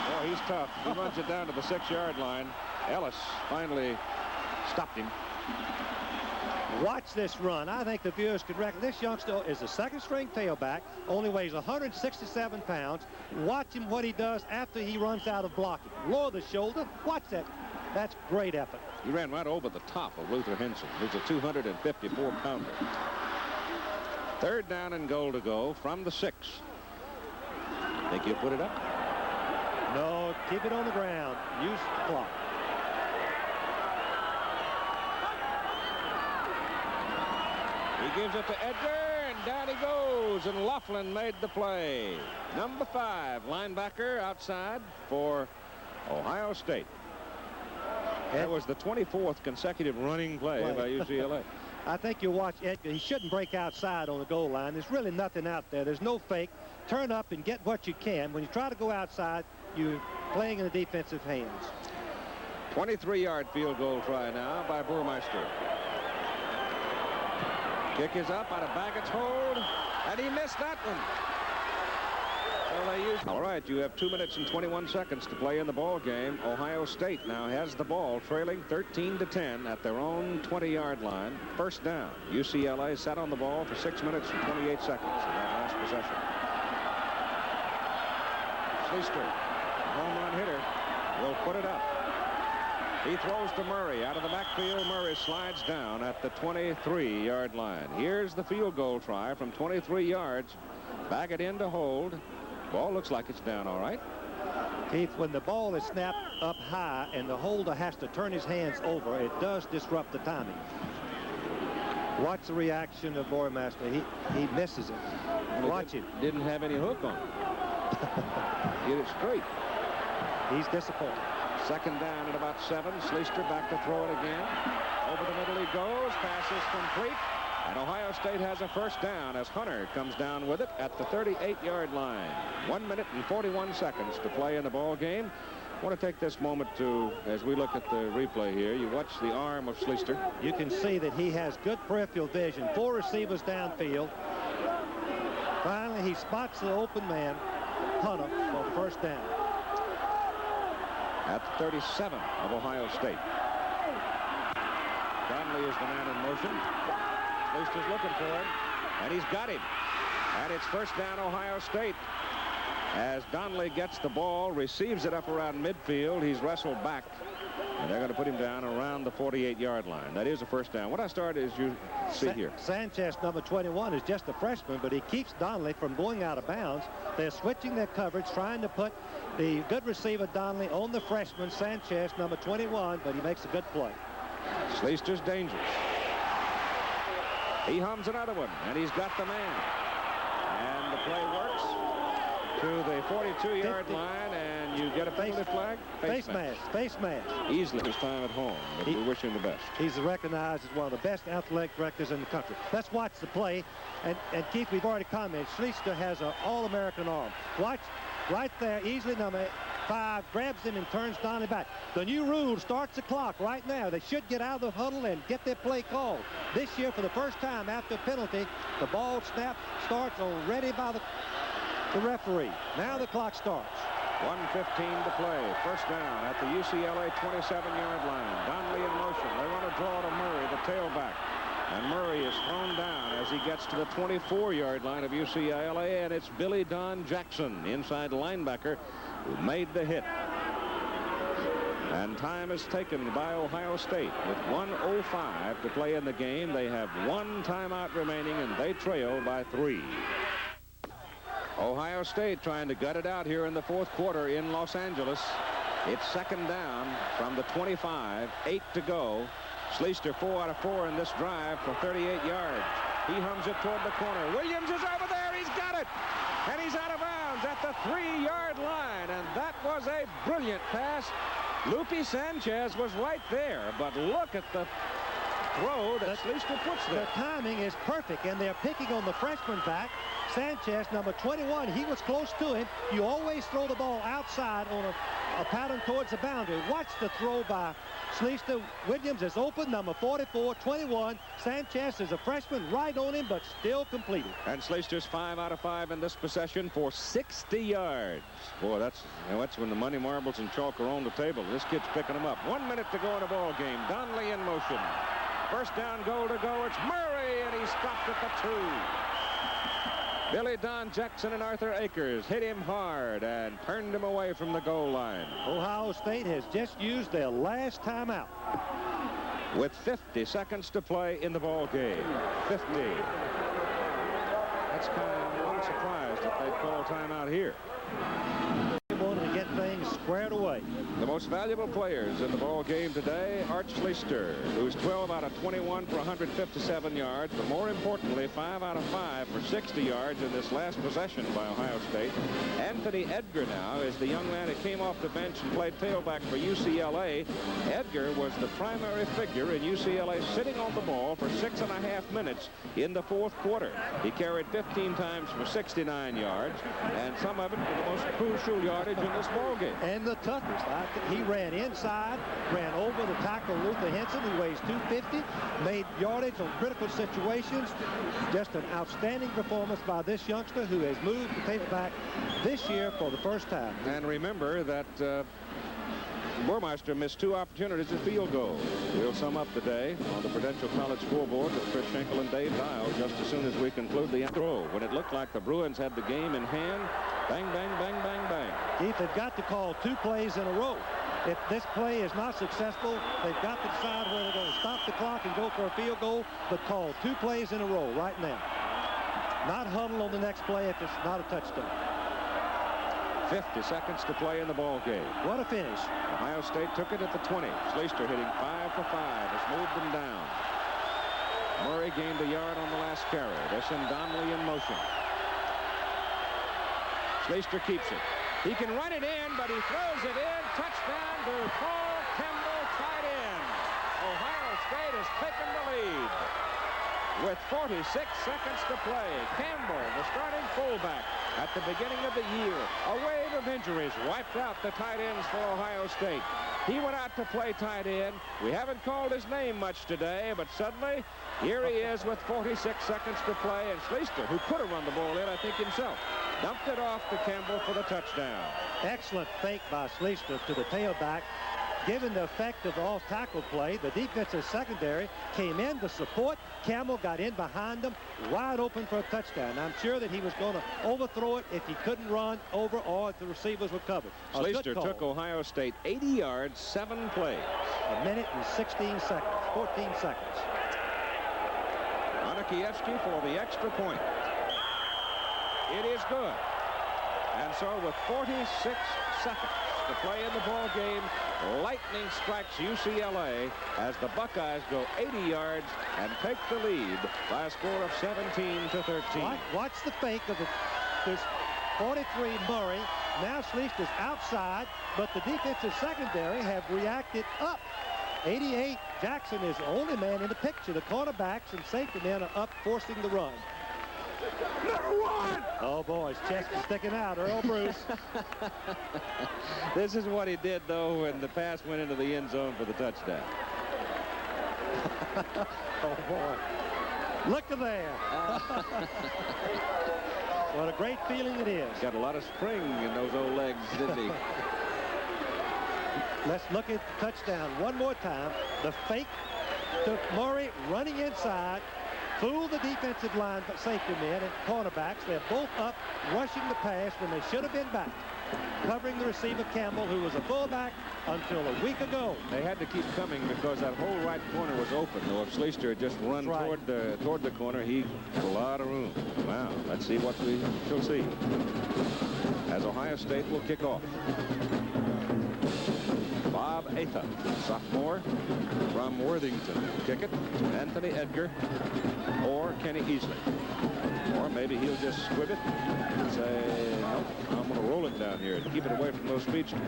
Oh, he's tough. He runs it down to the 6-yard line. Ellis finally stopped him. Watch this run. I think the viewers could reckon this youngster is a second-string tailback, only weighs 167 pounds. Watch him what he does after he runs out of blocking. Lower the shoulder. Watch that. That's great effort. He ran right over the top of Luther Henson, who's a 254-pounder. 3rd down and goal to go from the 6. Think he'll put it up? No, keep it on the ground. Use the clock. He gives it to Edgar, and down he goes, and Laughlin made the play. Number 5, linebacker outside for Ohio State. That was the 24th consecutive running play by UCLA. I think you'll watch Edgar. He shouldn't break outside on the goal line. There's really nothing out there. There's no fake. Turn up and get what you can. When you try to go outside, you're playing in the defensive hands. 23-yard field goal try now by Burmeister. Kick is up out of Baggett's hold, and he missed that one. All right, you have 2 minutes and 21 seconds to play in the ball game. Ohio State now has the ball, trailing 13-10 at their own 20-yard line. 1st down. UCLA sat on the ball for 6 minutes and 28 seconds in that last possession. Schlichter, home run hitter, will put it up. He throws to Murray out of the backfield. Murray slides down at the 23-yard line. Here's the field goal try from 23 yards. Baggett in to hold. Ball looks like it's down all right. Keith, when the ball is snapped up high and the holder has to turn his hands over, it does disrupt the timing. Watch the reaction of Burmeister. He misses it. Well, watch him. Didn't have any hook on it. Get it straight. He's disappointed. 2nd down at about 7. Schlichter back to throw it again. Over the middle he goes. Pass is complete. And Ohio State has a 1st down as Hunter comes down with it at the 38-yard line. 1 minute and 41 seconds to play in the ball game. I want to take this moment to, as we look at the replay here, you watch the arm of Schlichter. You can see that he has good peripheral vision. 4 receivers downfield. Finally, he spots the open man, Hunter, for the 1st down. At the 37 of Ohio State. Donnelly is the man in motion. Schlichter's looking for him, and he's got him. And it's 1st down Ohio State. As Donnelly gets the ball, receives it up around midfield. He's wrestled back, and they're going to put him down around the 48-yard line. That is a 1st down. What I started is you see here. Sanchez, number 21, is just a freshman, but he keeps Donnelly from going out of bounds. They're switching their coverage, trying to put the good receiver Donnelly on the freshman, Sanchez, number 21, but he makes a good play. Schlichter's dangerous. He hums another one, and he's got the man. And the play works to the 42-yard line, and you get a penalty flag. Face mask. Face mask. Easily his time at home, but we wish him the best. He's recognized as one of the best athletic directors in the country. Let's watch the play. And Keith, we've already commented, Schlichter has an all-American arm. Watch right there, easily number 5, grabs him and turns Donnelly back. The new rule starts the clock right now. They should get out of the huddle and get their play called. This year, for the 1st time after penalty, the ball snap starts already by the referee. Now the clock starts. 1:15 to play. 1st down at the UCLA 27-yard line. Donnelly in motion. They want to draw to Murray, the tailback. And Murray is thrown down as he gets to the 24-yard line of UCLA, and it's Billy Don Jackson, inside linebacker, who made the hit. And time is taken by Ohio State with 1:05 to play in the game. They have 1 timeout remaining, and they trail by 3. Ohio State trying to gut it out here in the 4th quarter in Los Angeles. It's 2nd down from the 25, 8 to go. Schlichter 4 out of 4 in this drive for 38 yards. He hums it toward the corner. Williams is over there. He's got it. And he's out of bounds at the 3-yard line. And that was a brilliant pass. Lupe Sanchez was right there. But look at the throw that Schlichter puts there. The timing is perfect, and they're picking on the freshman back, Sanchez, number 21. He was close to him. You always throw the ball outside on a pattern towards the boundary. Watch the throw by Schlichter. Williams is open, number 44, 21. Sanchez is a freshman, right on him, but still completed. And Schlichter's 5 out of 5 in this possession for 60 yards. Boy, that's when the money marbles and chalk are on the table. This kid's picking them up. 1 minute to go in the ball game. Donnelly in motion. First down, goal to go. It's Murray, and he stopped at the 2. Billy Don Jackson and Arthur Akers hit him hard and turned him away from the goal line. Ohio State has just used their last timeout. With 50 seconds to play in the ball game. 50. That's kind of, I'm surprised that they'd call timeout here. They wanted to get things squared away. The most valuable players in the ball game today, Art Schlichter, who's 12 out of 21 for 157 yards, but more importantly, 5 out of 5 for 60 yards in this last possession by Ohio State. Anthony Edgar now is the young man who came off the bench and played tailback for UCLA. Edgar was the primary figure in UCLA, sitting on the ball for 6.5 minutes in the fourth quarter. He carried 15 times for 69 yards, and some of it for the most crucial yardage in this ball game. And the toughest. He ran inside, ran over the tackle Luther Henson, who weighs 250, made yardage on critical situations. Just an outstanding performance by this youngster who has moved to tailback this year for the first time. And remember that Burmeister missed 2 opportunities at field goal. We'll sum up the day on the Prudential College scoreboard with Chris Schenkel and Dave Dial just as soon as we conclude the throw. When it looked like the Bruins had the game in hand, bang, bang, bang, bang, bang. Keith, they've got to call 2 plays in a row. If this play is not successful, they've got to decide whether they're going to stop the clock and go for a field goal, but call 2 plays in a row right now. Not huddle on the next play if it's not a touchdown. 50 seconds to play in the ball game. What a finish. Ohio State took it at the 20. Schlichter hitting 5 for 5 has moved them down. Murray gained a yard on the last carry. They send Donnelly in motion. Schlichter keeps it. He can run it in, but he throws it in. Touchdown to Paul Campbell, tight end. Ohio State has taken the lead. With 46 seconds to play, Campbell, the starting fullback at the beginning of the year. A wave of injuries wiped out the tight ends for Ohio State. He went out to play tight end. We haven't called his name much today, but suddenly, here he is with 46 seconds to play, and Schlichter, who could have run the ball in, I think himself, dumped it off to Campbell for the touchdown. Excellent fake by Schlichter to the tailback. Given the effect of the off-tackle play, the defensive secondary came in to support. Campbell got in behind them, wide open for a touchdown. I'm sure that he was going to overthrow it if he couldn't run over or if the receivers were covered. Schlichter took Ohio State 80 yards, 7 plays. 1 minute and 16 seconds, 14 seconds. Anakiewski for the extra point. It is good. And so with 46 seconds to play in the ball game, lightning strikes UCLA as the Buckeyes go 80 yards and take the lead by a score of 17-13. Watch the fake of this 43 Murray. Now Schlichter's outside, but the defensive secondary have reacted up. 88 Jackson is the only man in the picture. The cornerbacks and safety men are up, forcing the run. Number 1! Oh, boy, his chest is sticking out. Earl Bruce. This is what he did, though, when the pass went into the end zone for the touchdown. Oh, boy. Look at there. What a great feeling it is. Got a lot of spring in those old legs, didn't he? Let's look at the touchdown one more time. The fake to Murray running inside. Fooled the defensive line, but safety men and cornerbacks. They're both up, rushing the pass when they should have been back. Covering the receiver, Campbell, who was a fullback until a week ago. They had to keep coming because that whole right corner was open. Though if Schlichter had just run toward the corner, he had a lot of room. Wow, let's see what we shall see as Ohio State will kick off. Bob Abc, sophomore from Worthington. Kick it, Anthony Edgar or Kenny Easley. Or maybe he'll just squib it and say, nope, I'm going to roll it down here and keep it away from those speedsters.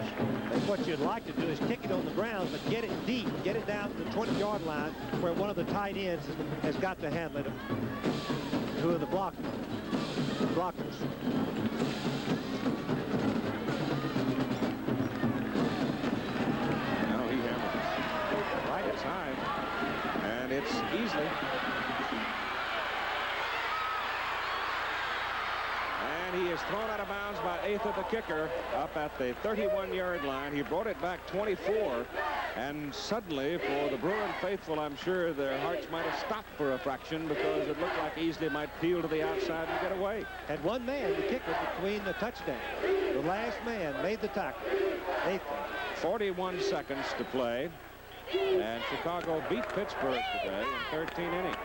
And what you'd like to do is kick it on the ground, but get it deep. Get it down to the 20-yard line where one of the tight ends has got to handle it. Who are the blockers? Now he hammers it. Right, it's high. And it's Easley. And he is thrown out of bounds by Atha, the kicker, up at the 31-yard line. He brought it back 24. And suddenly, for the Bruin faithful, I'm sure their hearts might have stopped for a fraction because it looked like Easley might peel to the outside and get away. Had one man, the kicker, between the touchdown. The last man made the tackle. 41 seconds to play. And Chicago beat Pittsburgh today in 13 innings.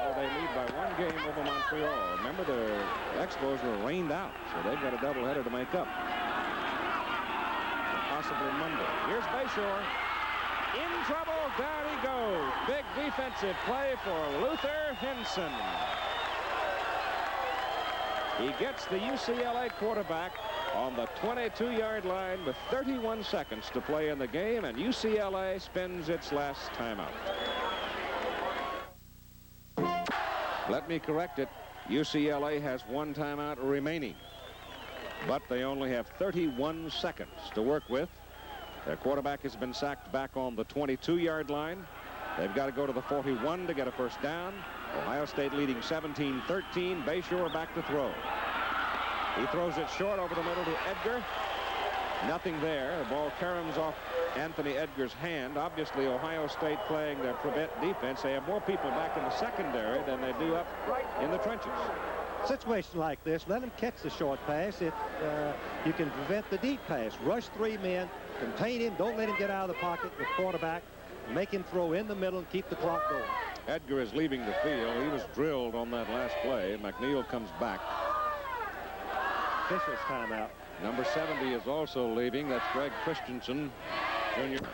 So they lead by 1 game over Montreal. Remember, the Expos were rained out, so they've got a doubleheader to make up. Possibly Monday. Here's Bayshore. In trouble. Down he goes. Big defensive play for Luther Henson. He gets the UCLA quarterback on the 22-yard line with 31 seconds to play in the game, and UCLA spends its last timeout. Let me correct it. UCLA has 1 timeout remaining, but they only have 31 seconds to work with. Their quarterback has been sacked back on the 22-yard line. They've got to go to the 41 to get a first down. Ohio State leading 17-13. Bayshore back to throw. He throws it short over the middle to Edgar. Nothing there. The ball caroms off Anthony Edgar's hand. Obviously, Ohio State playing their prevent defense. They have more people back in the secondary than they do up in the trenches. Situation like this, let him catch the short pass. You can prevent the deep pass. Rush 3 men, contain him, don't let him get out of the pocket with quarterback, make him throw in the middle and keep the clock going. Edgar is leaving the field. He was drilled on that last play. McNeil comes back. Official's timeout. Number 70 is also leaving. That's Greg Christensen, Jr.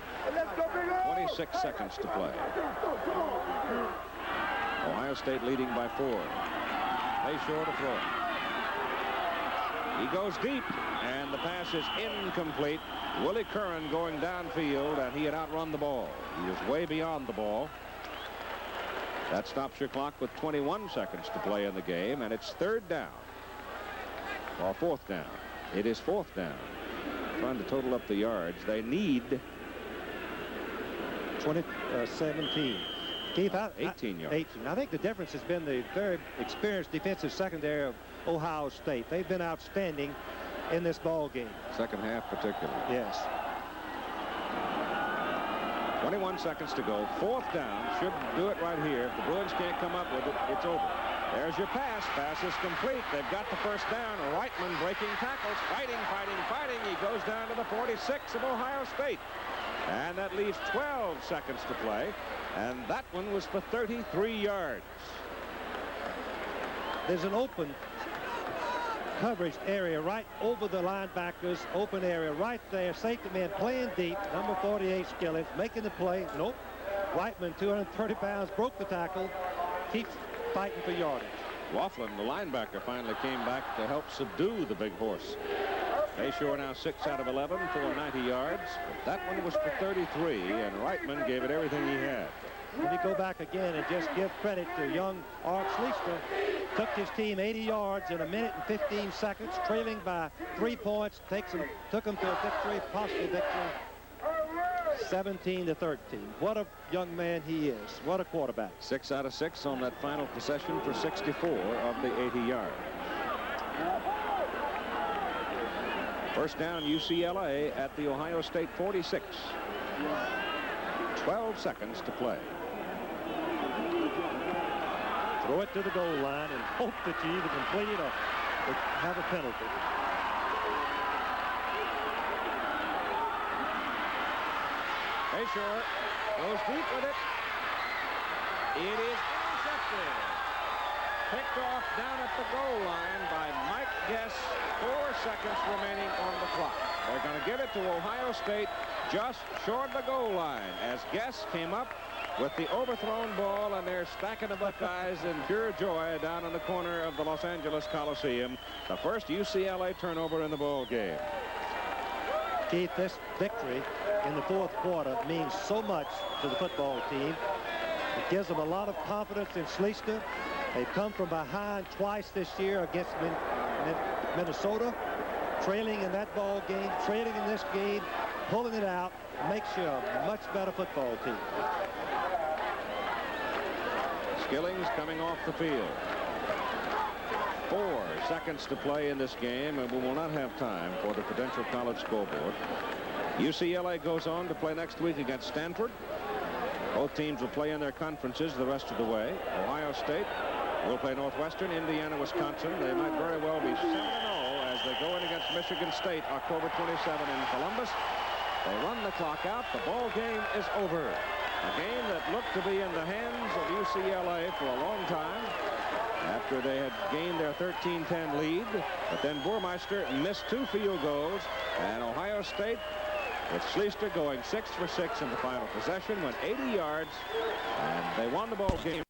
26 seconds to play. Ohio State leading by 4. Bayshore to throw. He goes deep, and the pass is incomplete. Willie Curran going downfield, and he had outrun the ball. He is way beyond the ball. That stops your clock with 21 seconds to play in the game, and it's 3rd down. Or 4th down. It is 4th down. Trying to total up the yards. They need 17. Keith, 18 yards. 18. I think the difference has been the very experienced defensive secondary of Ohio State. They've been outstanding in this ball game. Second half particularly. Yes. 21 seconds to go. 4th down. Should do it right here. If the Bruins can't come up with it, it's over. There's your pass. Pass is complete. They've got the first down. Reitman breaking tackles. Fighting. He goes down to the 46 of Ohio State. And that leaves 12 seconds to play. And that one was for 33 yards. There's an open coverage area right over the linebackers. Open area right there. Safety man playing deep. Number 48 Skillett making the play. Nope. Reitman, 230 pounds, broke the tackle. Keeps fighting for yardage. Laughlin, the linebacker, finally came back to help subdue the big horse. Bayshore now 6 out of 11 for 90 yards. But that one was for 33, and Reitman gave it everything he had. Let me go back again and just give credit to young Art Schlichter. Took his team 80 yards in 1 minute and 15 seconds, trailing by 3 points. Took them to a victory, possible victory. 17-13. What a young man he is. What a quarterback. 6 out of 6 on that final possession for 64 of the 80 yards. First down, UCLA at the Ohio State 46. 12 seconds to play. Throw it to the goal line and hope that you either complete it or have a penalty. Bayshore goes deep with it. It is intercepted. picked off down at the goal line by Mike Guess. 4 seconds remaining on the clock. They're going to give it to Ohio State just short of the goal line as Guess came up with the overthrown ball, and they're stacking the Buckeyes in pure joy down in the corner of the Los Angeles Coliseum. The first UCLA turnover in the ball game. Keith, this victory in the fourth quarter means so much to the football team. It gives them a lot of confidence in Schlichter. They've come from behind twice this year against Minnesota, trailing in that ball game, trailing in this game, pulling it out, makes you a much better football team. Skillings coming off the field. 4 seconds to play in this game, and we will not have time for the Prudential College scoreboard. UCLA goes on to play next week against Stanford. Both teams will play in their conferences the rest of the way. Ohio State will play Northwestern, Indiana, Wisconsin. They might very well be 7-0 as they go in against Michigan State October 27 in Columbus. They run the clock out. The ball game is over. A game that looked to be in the hands of UCLA for a long time after they had gained their 13-10 lead. But then Burmeister missed 2 field goals, and Ohio State, with Schlichter going 6 for 6 in the final possession, went 80 yards, and they won the ball game.